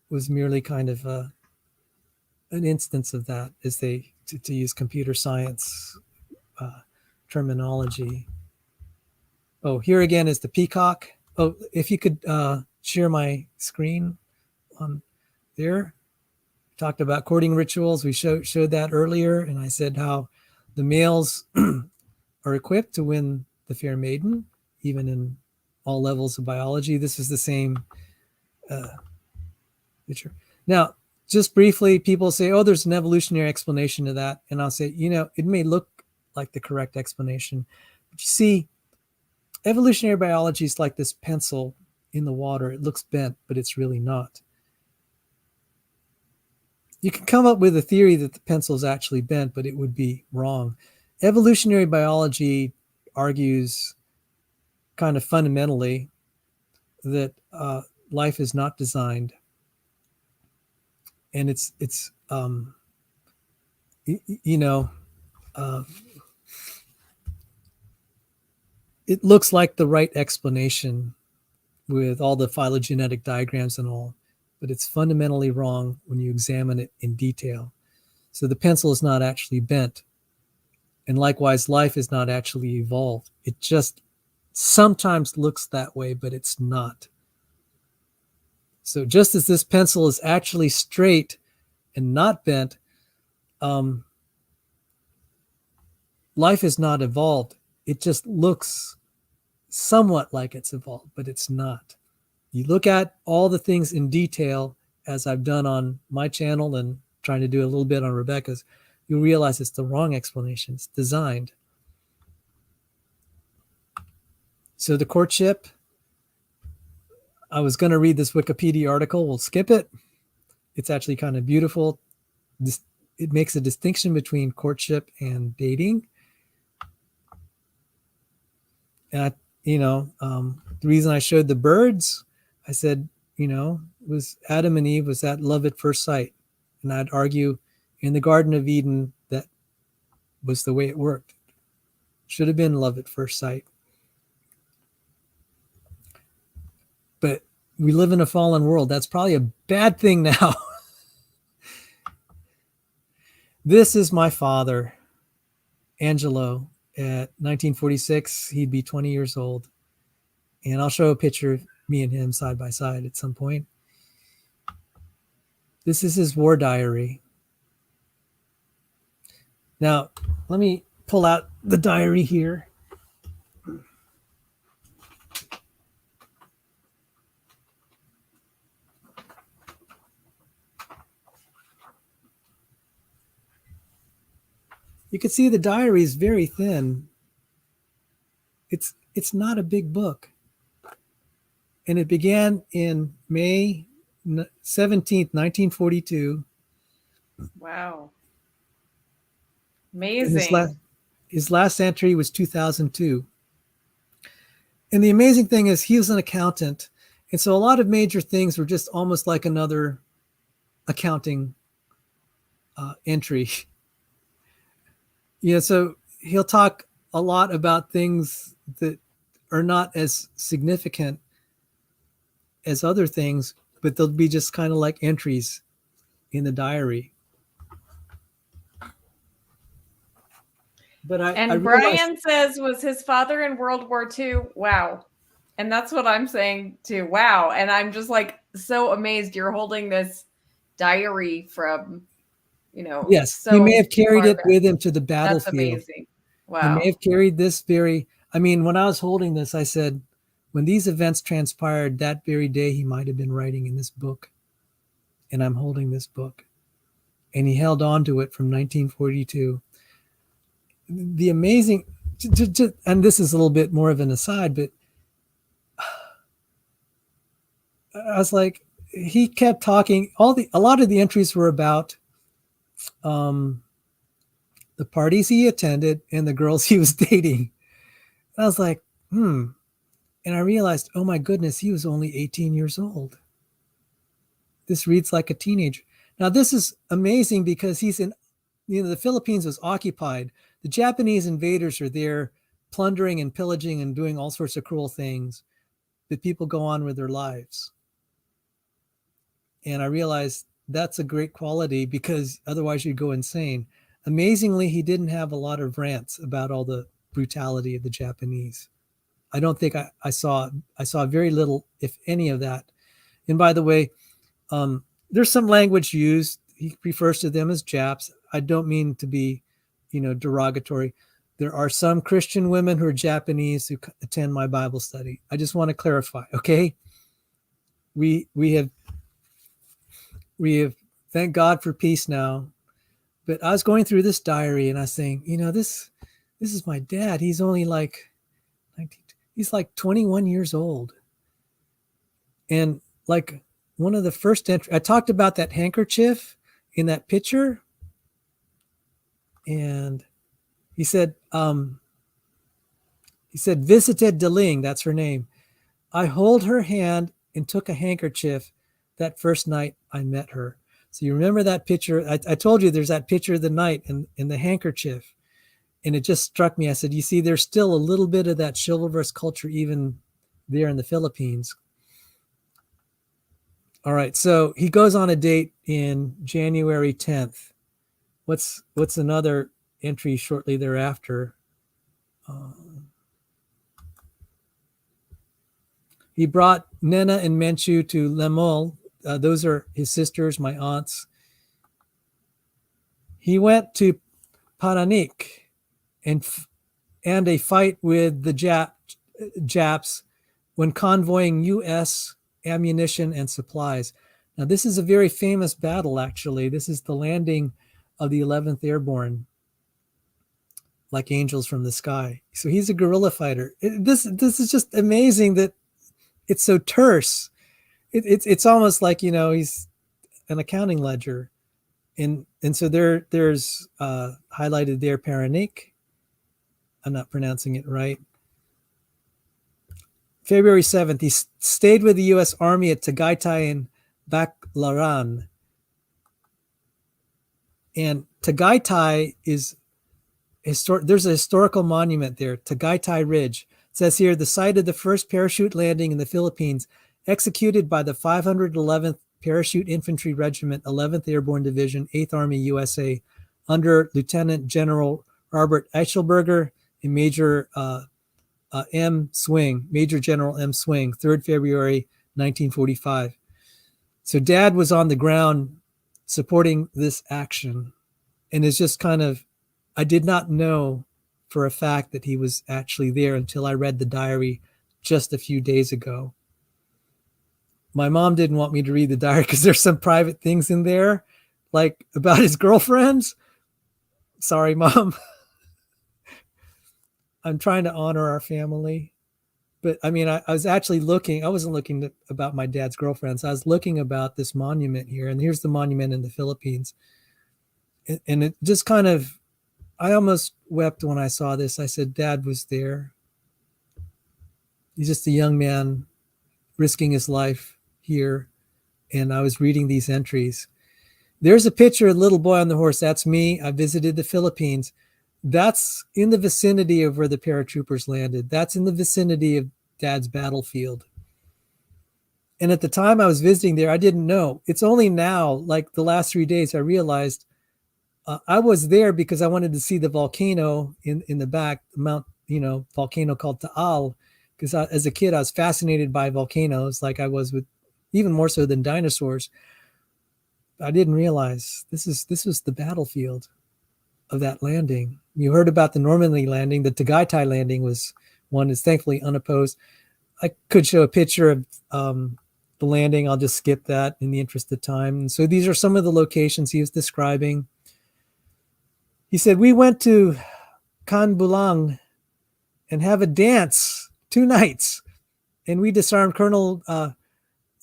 was merely kind of an instance of that, as to use computer science terminology. Oh, here again is the peacock. Oh, if you could share my screen on there. Talked about courting rituals. We showed that earlier, and I said how the males are equipped to win the fair maiden, even in all levels of biology. This is the same picture. Now, just briefly, people say, oh, there's an evolutionary explanation to that. And I'll say, it may look like the correct explanation. But you see, evolutionary biology is like this pencil in the water. It looks bent, but it's really not. You can come up with a theory that the pencil is actually bent, but it would be wrong. Evolutionary biology argues kind of fundamentally that life is not designed, and it looks like the right explanation with all the phylogenetic diagrams and all, but it's fundamentally wrong when you examine it in detail. So the pencil is not actually bent. And likewise, life is not actually evolved. It just sometimes looks that way, but it's not. So just as this pencil is actually straight and not bent, life is not evolved. It just looks somewhat like it's evolved, but it's not. You look at all the things in detail, as I've done on my channel and trying to do a little bit on Rebecca's, you'll realize it's the wrong explanation. It's designed. So the courtship, I was going to read this Wikipedia article. We'll skip it. It's actually kind of beautiful. It makes a distinction between courtship and dating. And the reason I showed the birds, I said, was Adam and Eve was that love at first sight. And I'd argue in the Garden of Eden, that was the way it worked. Should have been love at first sight. But we live in a fallen world. That's probably a bad thing now. This is my father, Angelo. At 1946, he'd be 20 years old. And I'll show a picture of me and him side by side at some point. This is his war diary. Now, let me pull out the diary here. You can see the diary is very thin. It's not a big book. And it began in May 17th, 1942. Wow. Amazing. His last entry was 2002. And the amazing thing is he was an accountant. And so a lot of major things were just almost like another accounting entry. So he'll talk a lot about things that are not as significant as other things, but they'll be just kind of like entries in the diary. But I Brian says, was his father in World War II? Wow. And that's what I'm saying too. Wow. And I'm just like so amazed you're holding this diary from, yes, so he may have carried it with him to the battlefield. That's amazing. Wow. He may have carried this when I was holding this, I said, when these events transpired that very day, he might have been writing in this book. And I'm holding this book. And he held on to it from 1942. The amazing, and this is a little bit more of an aside, but I was like, he kept talking. A lot of the entries were about the parties he attended, and the girls he was dating. And I was like, And I realized, oh my goodness, he was only 18 years old. This reads like a teenager. Now, this is amazing because he's in, the Philippines was occupied. The Japanese invaders are there plundering and pillaging and doing all sorts of cruel things, but people go on with their lives. And I realized that's a great quality because otherwise you'd go insane. Amazingly, he didn't have a lot of rants about all the brutality of the Japanese. I don't think I saw very little, if any, of that. And by the way, there's some language used. He refers to them as Japs. I don't mean to be, derogatory. There are some Christian women who are Japanese who attend my Bible study. I just want to clarify, okay? We have thank God for peace now. But I was going through this diary and I was saying, this is my dad. He's only like 19. He's like 21 years old. And like one of the first entries, I talked about that handkerchief in that picture. And he said, visited Deling, that's her name. I hold her hand and took a handkerchief that first night I met her. So you remember that picture? I told you there's that picture of the night in the handkerchief. And it just struck me. I said, you see, there's still a little bit of that chivalrous culture even there in the Philippines. All right. So he goes on a date in January 10th. What's another entry shortly thereafter? He brought Nena and Menchu to Lemol. Those are his sisters, my aunts. He went to Paranik and a fight with the Japs when convoying U.S. ammunition and supplies. Now, this is a very famous battle, actually. This is the landing of the 11th Airborne, like angels from the sky. So he's a guerrilla fighter. This is just amazing that it's so terse. It's almost like, he's an accounting ledger. And so there's highlighted there, Paranik. I'm not pronouncing it right. February 7th, he stayed with the U.S. Army at Tagaytay and Baclaran. And Tagaytay is there's a historical monument there, Tagaytay Ridge. It says here, the site of the first parachute landing in the Philippines, executed by the 511th Parachute Infantry Regiment, 11th Airborne Division, 8th Army USA, under Lieutenant General Robert Eichelberger and Major M. Swing, Major General M. Swing, 3rd February 1945. So Dad was on the ground supporting this action, and it's just kind of, I did not know for a fact that he was actually there until I read the diary just a few days ago. My mom didn't want me to read the diary because there's some private things in there, like about his girlfriends. Sorry, Mom. I'm trying to honor our family. But I mean, I was actually looking, I wasn't looking about my dad's girlfriends. I was looking about this monument here. And here's the monument in the Philippines. And it just kind of, I almost wept when I saw this. I said, Dad was there. He's just a young man risking his life here. And I was reading these entries. There's a picture of a little boy on the horse. That's me. I visited the Philippines. That's in the vicinity of where the paratroopers landed. That's in the vicinity of Dad's battlefield. And at the time I was visiting there, I didn't know. It's only now, like the last 3 days, I realized I was there because I wanted to see the volcano in the back, Mount, volcano called Taal. Because as a kid, I was fascinated by volcanoes, like I was with, even more so than dinosaurs. I didn't realize this was the battlefield of that landing. You heard about the Normandy landing. The Tagaytay landing was one that's thankfully unopposed. I could show a picture of the landing. I'll just skip that in the interest of time. And so these are some of the locations he was describing. He said, we went to Kanbulang and have a dance 2 nights. And we disarmed Colonel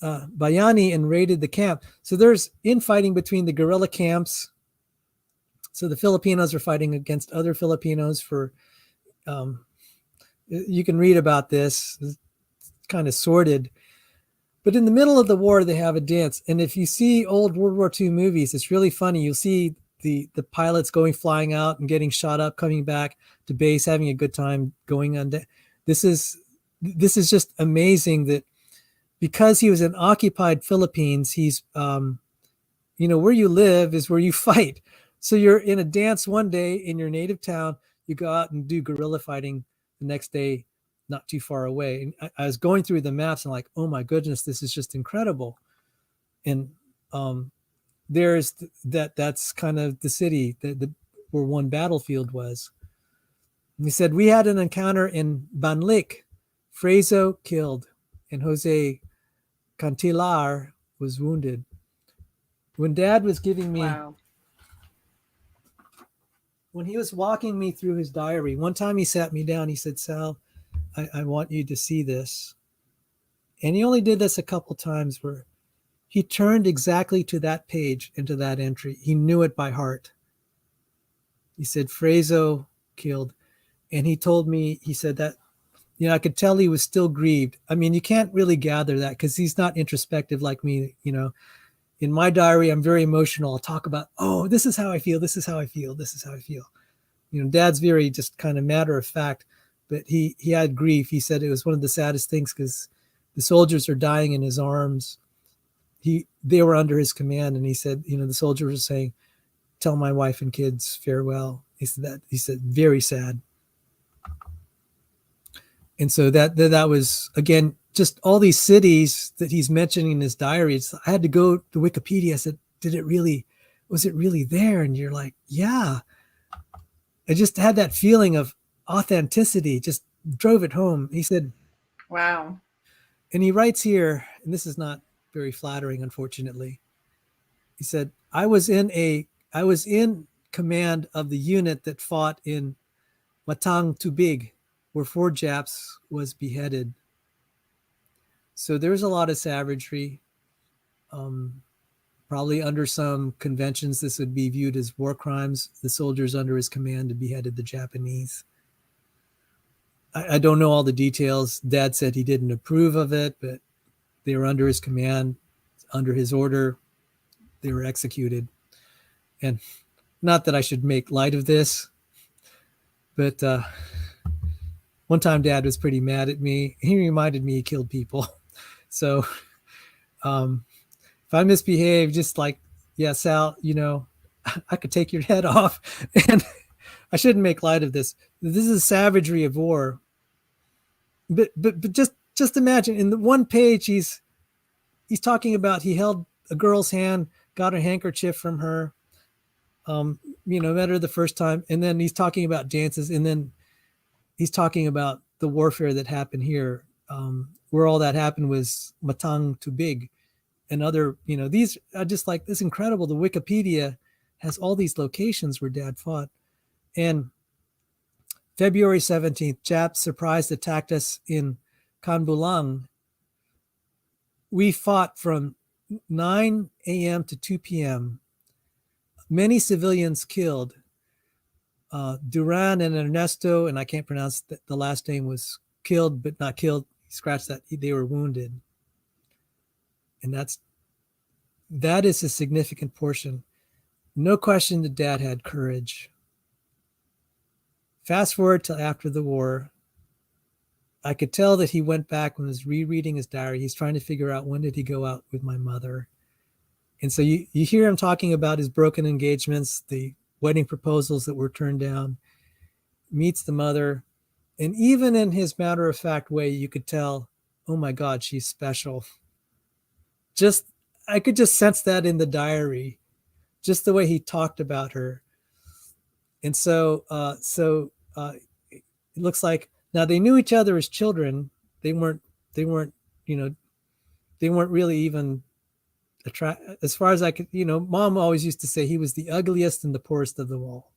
Bayani and raided the camp. So there's infighting between the guerrilla camps So the Filipinos are fighting against other Filipinos for, you can read about this, it's kind of sordid. But in the middle of the war, they have a dance. And if you see old World War II movies, it's really funny. You'll see the pilots going flying out and getting shot up, coming back to base, having a good time, going on. This is just amazing that because he was in occupied Philippines, he's, where you live is where you fight. So you're in a dance one day in your native town, you go out and do guerrilla fighting the next day, not too far away. And I was going through the maps and like, oh my goodness, this is just incredible. And there's that's kind of the city where one battlefield was. And he said, we had an encounter in Banlik, Frezo killed, and Jose Cantilar was wounded. When Dad was giving me, Wow. when he was walking me through his diary, one time he sat me down, he said, Sal, I want you to see this. And he only did this a couple times where he turned exactly to that page and to that entry. He knew it by heart. He said, Frezo killed. And he told me, he said that, I could tell he was still grieved. I mean, you can't really gather that because he's not introspective like me. In my diary, I'm very emotional. I'll talk about, oh, this is how I feel. This is how I feel. This is how I feel. Dad's very just kind of matter of fact, but he had grief. He said it was one of the saddest things because the soldiers are dying in his arms. They were under his command. And he said, the soldiers were saying, tell my wife and kids farewell. He said, very sad. And so that was, again, just all these cities that he's mentioning in his diaries. I had to go to Wikipedia. I said, was it really there? And you're like, yeah. I just had that feeling of authenticity, just drove it home. He said, wow. And he writes here, and this is not very flattering, unfortunately. He said, I was in command of the unit that fought in Matang Tubig, where 4 Japs was beheaded. So there's a lot of savagery. Probably under some conventions, this would be viewed as war crimes. The soldiers under his command beheaded the Japanese. I don't know all the details. Dad said he didn't approve of it, but they were under his command, under his order. They were executed. And not that I should make light of this, but one time Dad was pretty mad at me. He reminded me he killed people. So if I misbehave, just like, yeah, Sal, I could take your head off. And I shouldn't make light of this. This is savagery of war. But just imagine, in the one page, he's talking about he held a girl's hand, got a handkerchief from her, met her the first time, and then he's talking about dances, and then he's talking about the warfare that happened here, where all that happened was Matang Tubig and other, these are just like, this incredible. The Wikipedia has all these locations where Dad fought. And February 17th, Japs surprise attacked us in Kanbulang. We fought from 9 a.m. to 2 p.m. Many civilians killed. Duran and Ernesto, and I can't pronounce the last name, was killed, but not killed. Scratch that. They were wounded. And that is a significant portion. No question that Dad had courage. Fast forward till after the war. I could tell that he went back when he was rereading his diary. He's trying to figure out, when did he go out with my mother? And so you hear him talking about his broken engagements, the wedding proposals that were turned down, meets the mother. And even in his matter-of-fact way, you could tell, oh my God, she's special. I could just sense that in the diary, just the way he talked about her. And so it looks like, now they knew each other as children. They weren't really even as far as I could, Mom always used to say he was the ugliest and the poorest of them all.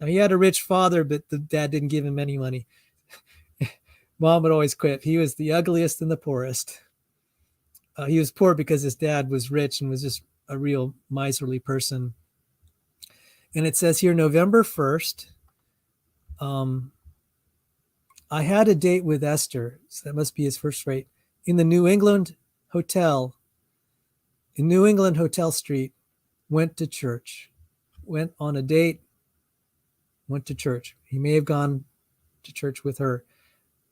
Now he had a rich father, but the dad didn't give him any money. Mom would always quip, he was the ugliest and the poorest. He was poor because his dad was rich and was just a real miserly person. And it says here, November 1st, I had a date with Esther, so that must be his first rate, in the New England Hotel, in New England Hotel Street, went to church, went on a date, went to church. He may have gone to church with her.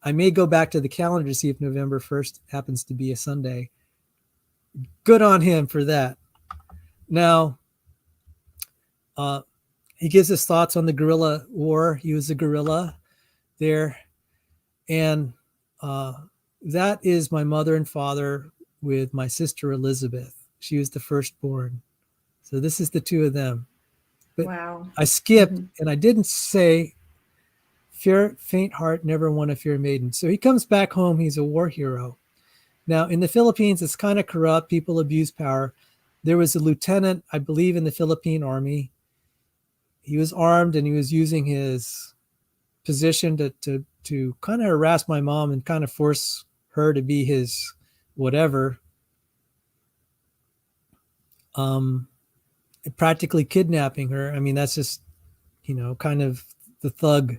I may go back to the calendar to see if November 1st happens to be a Sunday. Good on him for that. Now, he gives his thoughts on the guerrilla war. He was a guerrilla there. And that is my mother and father with my sister Elizabeth. She was the firstborn. So this is the two of them. But wow. I skipped and I didn't say faint heart never won a fair maiden. So he comes back home. He's a war hero. Now in the Philippines, it's kind of corrupt. People abuse power. There was a lieutenant, I believe, in the Philippine Army. He was armed and he was using his position to kind of harass my mom and kind of force her to be his whatever. Practically kidnapping her. I mean, that's just, kind of the thug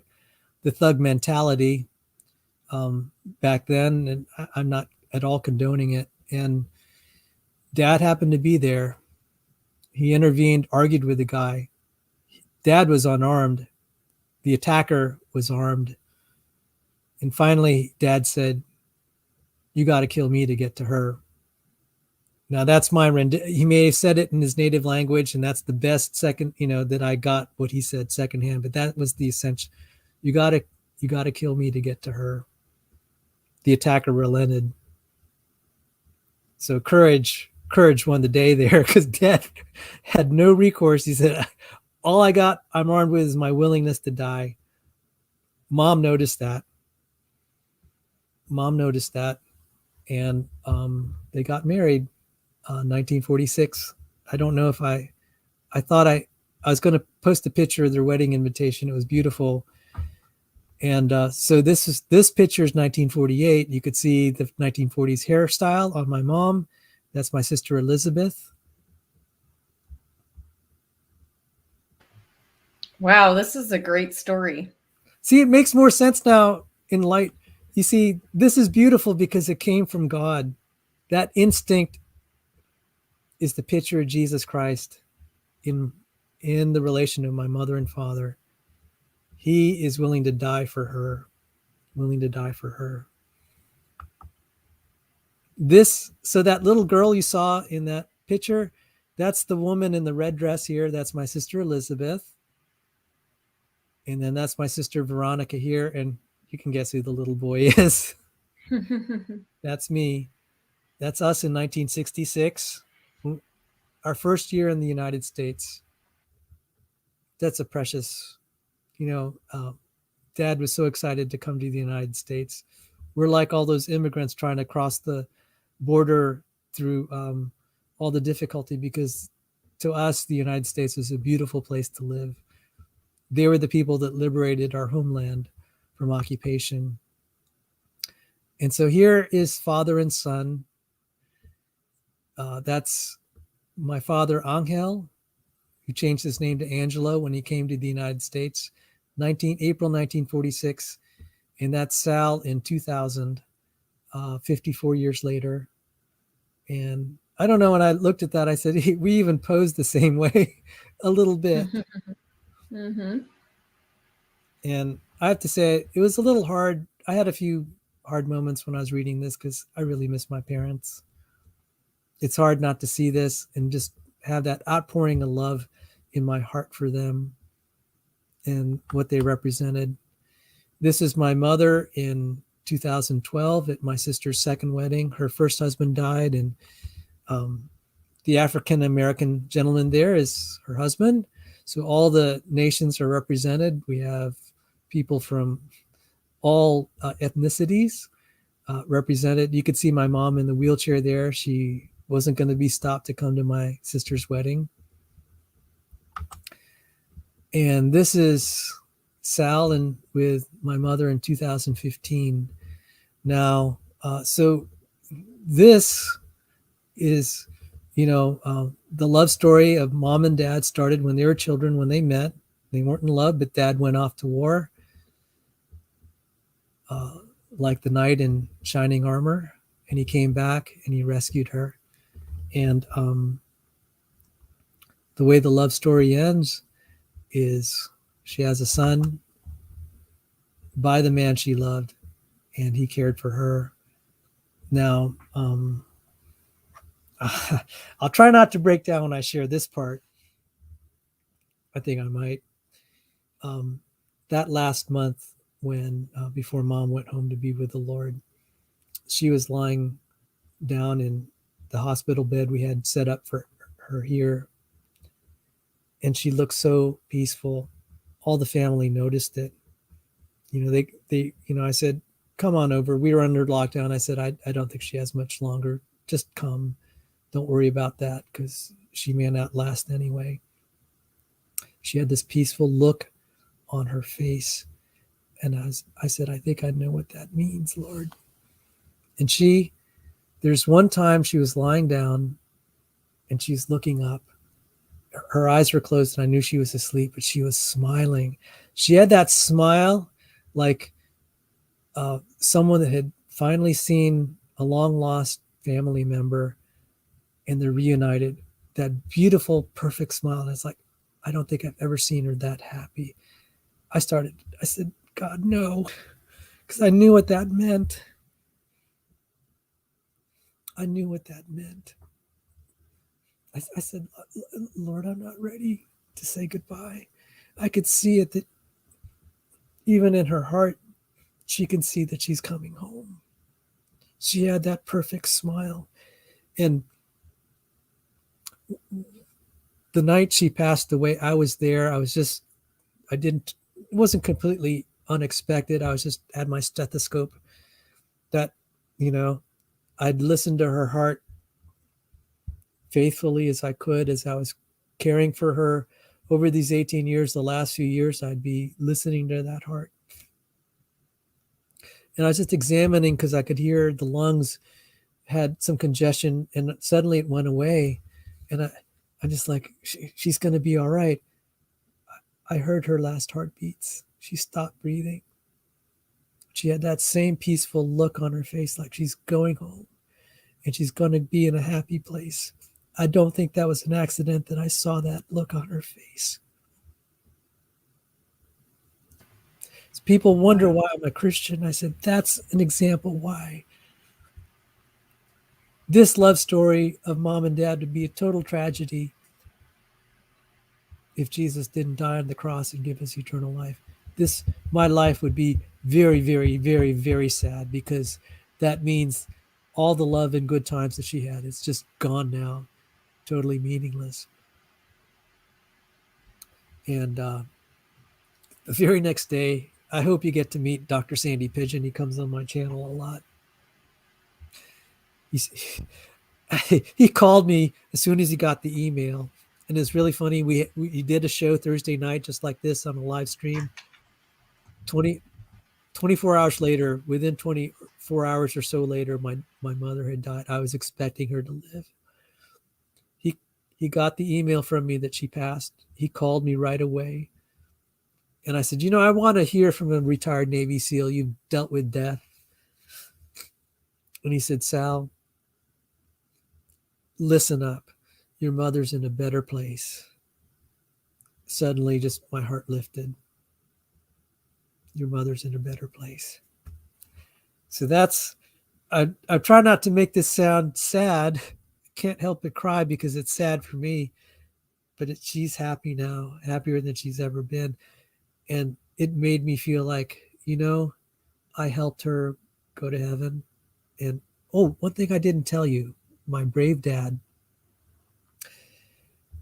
mentality back then. And I'm not at all condoning it. And Dad happened to be there. He intervened, argued with the guy. Dad was unarmed. The attacker was armed. And finally, Dad said, "You got to kill me to get to her." Now that's my he may have said it in his native language, and that's the best second, that I got what he said secondhand. But that was the essential. You got to kill me to get to her. The attacker relented. So courage won the day there, because Dad had no recourse. He said, "All I'm armed with is my willingness to die." Mom noticed that. And they got married. 1946. I don't know if I thought I was going to post a picture of their wedding invitation. It was beautiful. And so this picture is 1948. You could see the 1940s hairstyle on my mom. That's my sister Elizabeth. Wow, this is a great story. See, it makes more sense now in light. You see, this is beautiful because it came from God. That instinct is the picture of Jesus Christ in the relation of my mother and father. He is willing to die for her. So that little girl you saw in that picture, that's the woman in the red dress here. That's my sister Elizabeth. And then that's my sister Veronica here. And you can guess who the little boy is. That's me. That's us in 1966. Our first year in the United States. That's a precious, Dad was so excited to come to the United States. We're like all those immigrants trying to cross the border through all the difficulty, because to us, the United States was a beautiful place to live. They were the people that liberated our homeland from occupation. And so here is father and son. That's my father, Angel, who changed his name to Angelo when he came to the United States, April 1946. And that's Sal in 2000, 54 years later. And I don't know, when I looked at that, I said, we even posed the same way a little bit. Mm-hmm. And I have to say, it was a little hard. I had a few hard moments when I was reading this, because I really miss my parents. It's hard not to see this and just have that outpouring of love in my heart for them and what they represented. This is my mother in 2012 at my sister's second wedding. Her first husband died, and the African-American gentleman there is her husband. So all the nations are represented. We have people from all ethnicities represented. You could see my mom in the wheelchair there. She wasn't going to be stopped to come to my sister's wedding. And this is Sal and with my mother in 2015. Now, so this is, the love story of mom and dad started when they were children, when they met. They weren't in love, but dad went off to war, like the knight in shining armor, and he came back and he rescued her. And the way the love story ends is she has a son by the man she loved, and he cared for her. Now, I'll try not to break down when I share this part. I think I might. That last month, when before mom went home to be with the Lord, she was lying down in the hospital bed we had set up for her here, and she looked so peaceful. All the family noticed it. I said, come on over. We were under lockdown. I said, I don't think she has much longer. Just come. Don't worry about that, because she may not last anyway. She had this peaceful look on her face. And I said, I think I know what that means, Lord. And there's one time she was lying down and she's looking up. Her eyes were closed and I knew she was asleep, but she was smiling. She had that smile like someone that had finally seen a long lost family member and they're reunited. That beautiful, perfect smile. And it's like, I don't think I've ever seen her that happy. I said, God, no, because I knew what that meant. I knew what that meant. I said, Lord, I'm not ready to say goodbye. I could see it, that even in her heart, she can see that she's coming home. She had that perfect smile. And the night she passed away, I was there. It wasn't completely unexpected. I was just had my stethoscope that, I'd listened to her heart faithfully as I could, as I was caring for her over these 18 years. The last few years, I'd be listening to that heart. And I was just examining, because I could hear the lungs had some congestion, and suddenly it went away. And I'm just like, she's going to be all right. I heard her last heartbeats. She stopped breathing. She had that same peaceful look on her face, like she's going home and she's going to be in a happy place. I don't think that was an accident that I saw that look on her face. So people wonder why I'm a Christian. I said, that's an example why. This love story of mom and dad would be a total tragedy if Jesus didn't die on the cross and give us eternal life. My life would be very, very, very, very sad, because that means all the love and good times that she had, it's just gone now, totally meaningless. And the very next day, I hope you get to meet Dr. Sandy Pigeon. He comes on my channel a lot. He called me as soon as he got the email, and it's really funny. We did a show Thursday night just like this on a live stream. 24 hours later, within 24 hours or so later, my mother had died. I was expecting her to live. He got the email from me that she passed. He called me right away. And I said, I want to hear from a retired Navy SEAL. You've dealt with death. And he said, Sal, listen up. Your mother's in a better place. Suddenly, just my heart lifted. Your mother's in a better place. So I try not to make this sound sad. Can't help but cry because it's sad for me. But she's happy now, happier than she's ever been. And it made me feel like, I helped her go to heaven. And one thing I didn't tell you, my brave dad,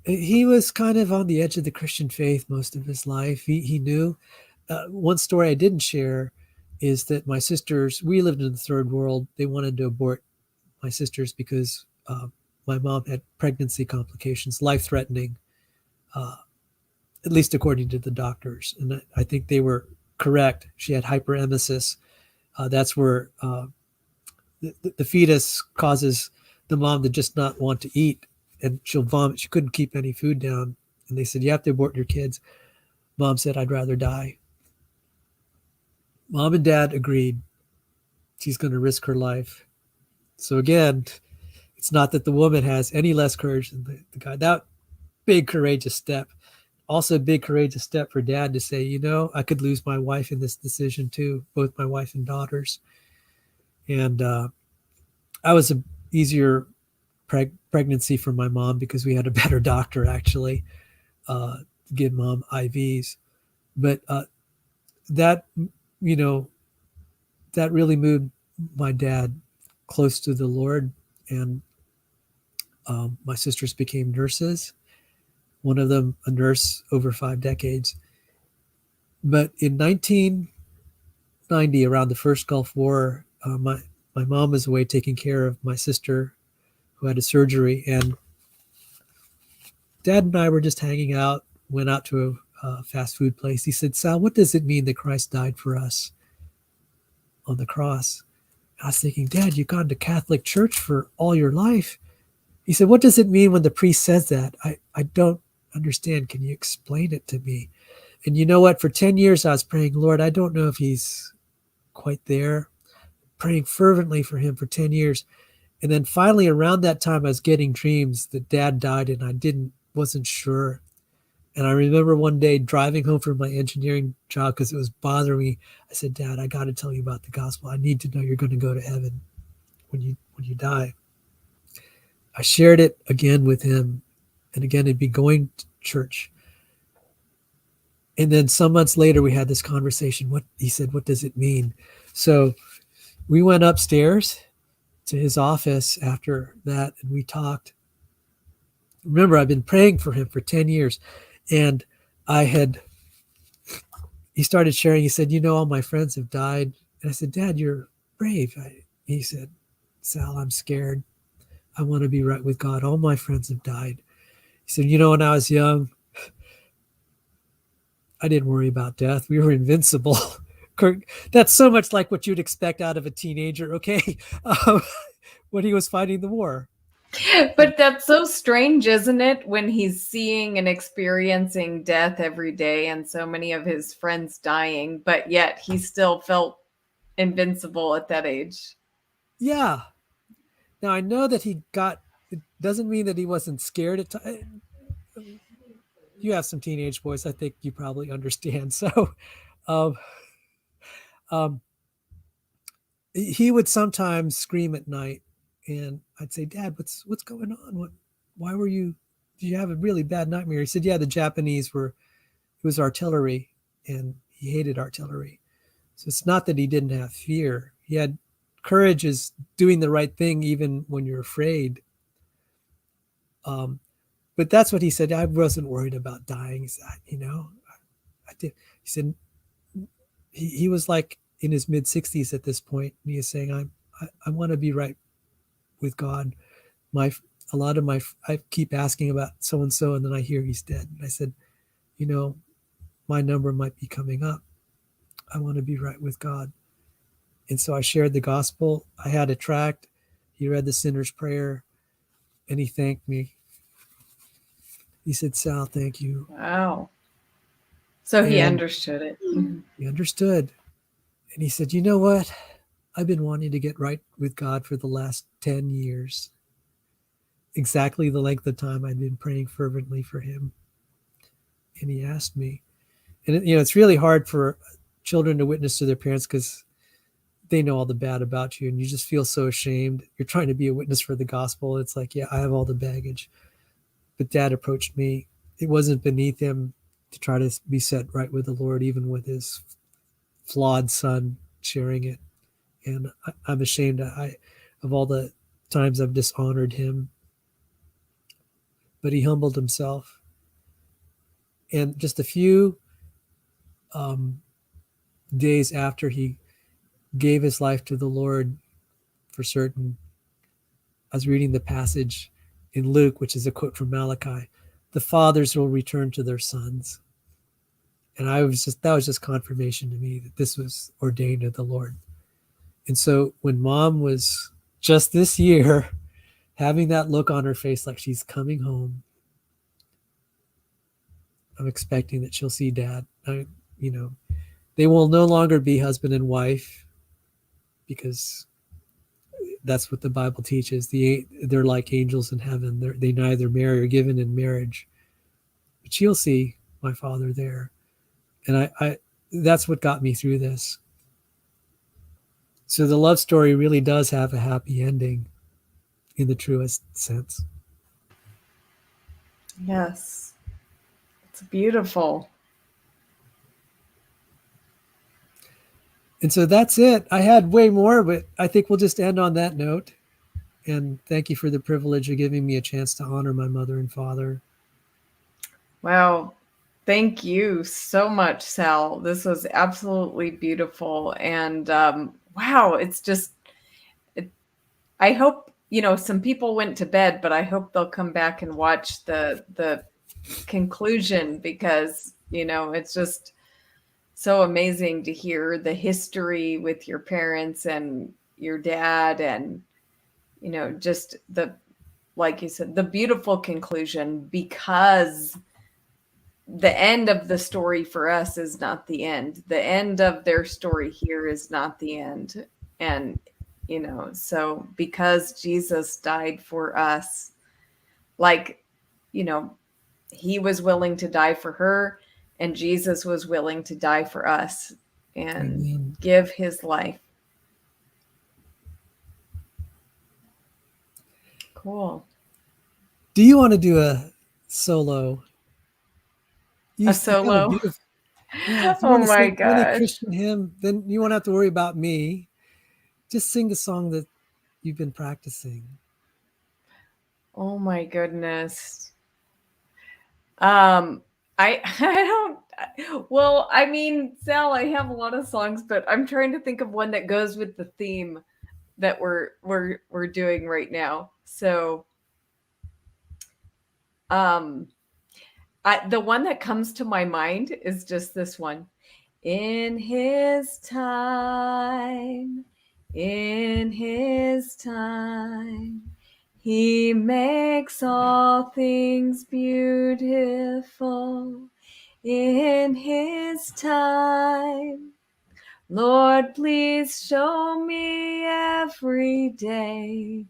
he was kind of on the edge of the Christian faith most of his life. He knew. One story I didn't share is that my sisters, we lived in the third world. They wanted to abort my sisters because my mom had pregnancy complications, life-threatening, at least according to the doctors. And I think they were correct. She had hyperemesis. That's where the fetus causes the mom to just not want to eat. and she'll vomit. She couldn't keep any food down. And they said, you have to abort your kids. Mom said, I'd rather die. Mom and dad agreed she's going to risk her life. So again, it's not that the woman has any less courage than the guy. That big courageous step. Also a big courageous step for dad to say, I could lose my wife in this decision too, both my wife and daughters. And I was an easier pregnancy for my mom because we had a better doctor actually to give mom IVs. But that, that really moved my dad close to the Lord. And my sisters became nurses. One of them a nurse over 5 decades. But in 1990, around the first Gulf War, my mom was away taking care of my sister who had a surgery. And dad and I were just hanging out, went out to a fast food place. He said, Sal, what does it mean that Christ died for us on the cross? I was thinking, Dad, you've gone to Catholic church for all your life. He said, what does it mean when the priest says that? I don't understand. Can you explain it to me? And you know what? For 10 years, I was praying, Lord, I don't know if he's quite there, praying fervently for him for 10 years. And then finally, around that time, I was getting dreams that dad died and I wasn't sure. And I remember one day driving home from my engineering job because it was bothering me. I said, Dad, I got to tell you about the gospel. I need to know you're going to go to heaven when you die. I shared it again with him. And again, he'd be going to church. And then some months later, we had this conversation. He said, what does it mean? So we went upstairs to his office after that, and we talked. Remember, I've been praying for him for 10 years. And he started sharing. He said, all my friends have died. And I said, Dad, you're brave. He said, Sal, I'm scared. I want to be right with God. All my friends have died. He said, when I was young, I didn't worry about death. We were invincible. That's so much like what you'd expect out of a teenager, okay? When he was fighting the war. But that's so strange, isn't it? When he's seeing and experiencing death every day and so many of his friends dying, but yet he still felt invincible at that age. Yeah. Now, I know that it doesn't mean that he wasn't scared at times. You have some teenage boys. I think you probably understand. So he would sometimes scream at night. And I'd say, Dad, what's going on? Did you have a really bad nightmare? He said, yeah, the Japanese it was artillery and he hated artillery. So it's not that he didn't have fear. He had courage is doing the right thing even when you're afraid. But that's what he said. I wasn't worried about dying. He said, I did. He said, he was like in his mid 60s at this point. And he is saying, I want to be right with God. I keep asking about so-and-so, and then I hear he's dead. And I said, my number might be coming up. I want to be right with God. And so I shared the gospel. I had a tract. He read the sinner's prayer and he thanked me. He said, Sal, thank you. Wow. So he understood it. He understood. And he said, you know what? I've been wanting to get right with God for the last 10 years. Exactly the length of time I'd been praying fervently for him. And he asked me. And it's really hard for children to witness to their parents because they know all the bad about you and you just feel so ashamed. You're trying to be a witness for the gospel. It's like, yeah, I have all the baggage. But Dad approached me. It wasn't beneath him to try to be set right with the Lord, even with his flawed son sharing it. And I'm ashamed of all the times I've dishonored him. But he humbled himself. And just a few days after he gave his life to the Lord, for certain, I was reading the passage in Luke, which is a quote from Malachi, the fathers will return to their sons. And that was just confirmation to me that this was ordained of the Lord. And so when Mom was just this year having that look on her face like she's coming home. I'm expecting that she'll see Dad. They will no longer be husband and wife because that's what the Bible teaches. They're like angels in heaven. They neither marry or given in marriage. But she'll see my father there, and I that's what got me through this. So the love story really does have a happy ending in the truest sense. Yes. It's beautiful. And so that's it. I had way more, but I think we'll just end on that note. And thank you for the privilege of giving me a chance to honor my mother and father. Wow. Thank you so much, Sal. This was absolutely beautiful. And wow, it's just, I hope, some people went to bed, but I hope they'll come back and watch the conclusion because, it's just so amazing to hear the history with your parents and your dad and, just like you said, the beautiful conclusion because the end of the story for us is not the end. The end of their story here is not the end. And, so because Jesus died for us, like, he was willing to die for her, and Jesus was willing to die for us and Amen. give his life. Cool. Do you want to do a solo? A You have a solo. beautiful. Yeah, if you Oh want to my sing any gosh. Christian hymn, then you won't have to worry about me. Just sing the song that you've been practicing. Oh my goodness. Um, I don't. Well, I mean, Sal, I have a lot of songs, but I'm trying to think of one that goes with the theme that we're doing right now. So, um, the one that comes to my mind is just this one. In his time, in his time, he makes all things beautiful. In his time, Lord, please show me every day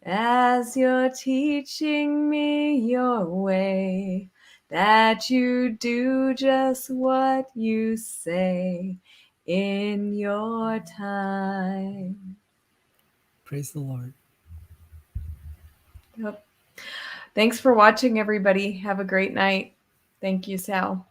as you're teaching me your way, that you do just what you say in your time. Praise the Lord. Yep. Thanks for watching, everybody. Have a great night. Thank you, Sal.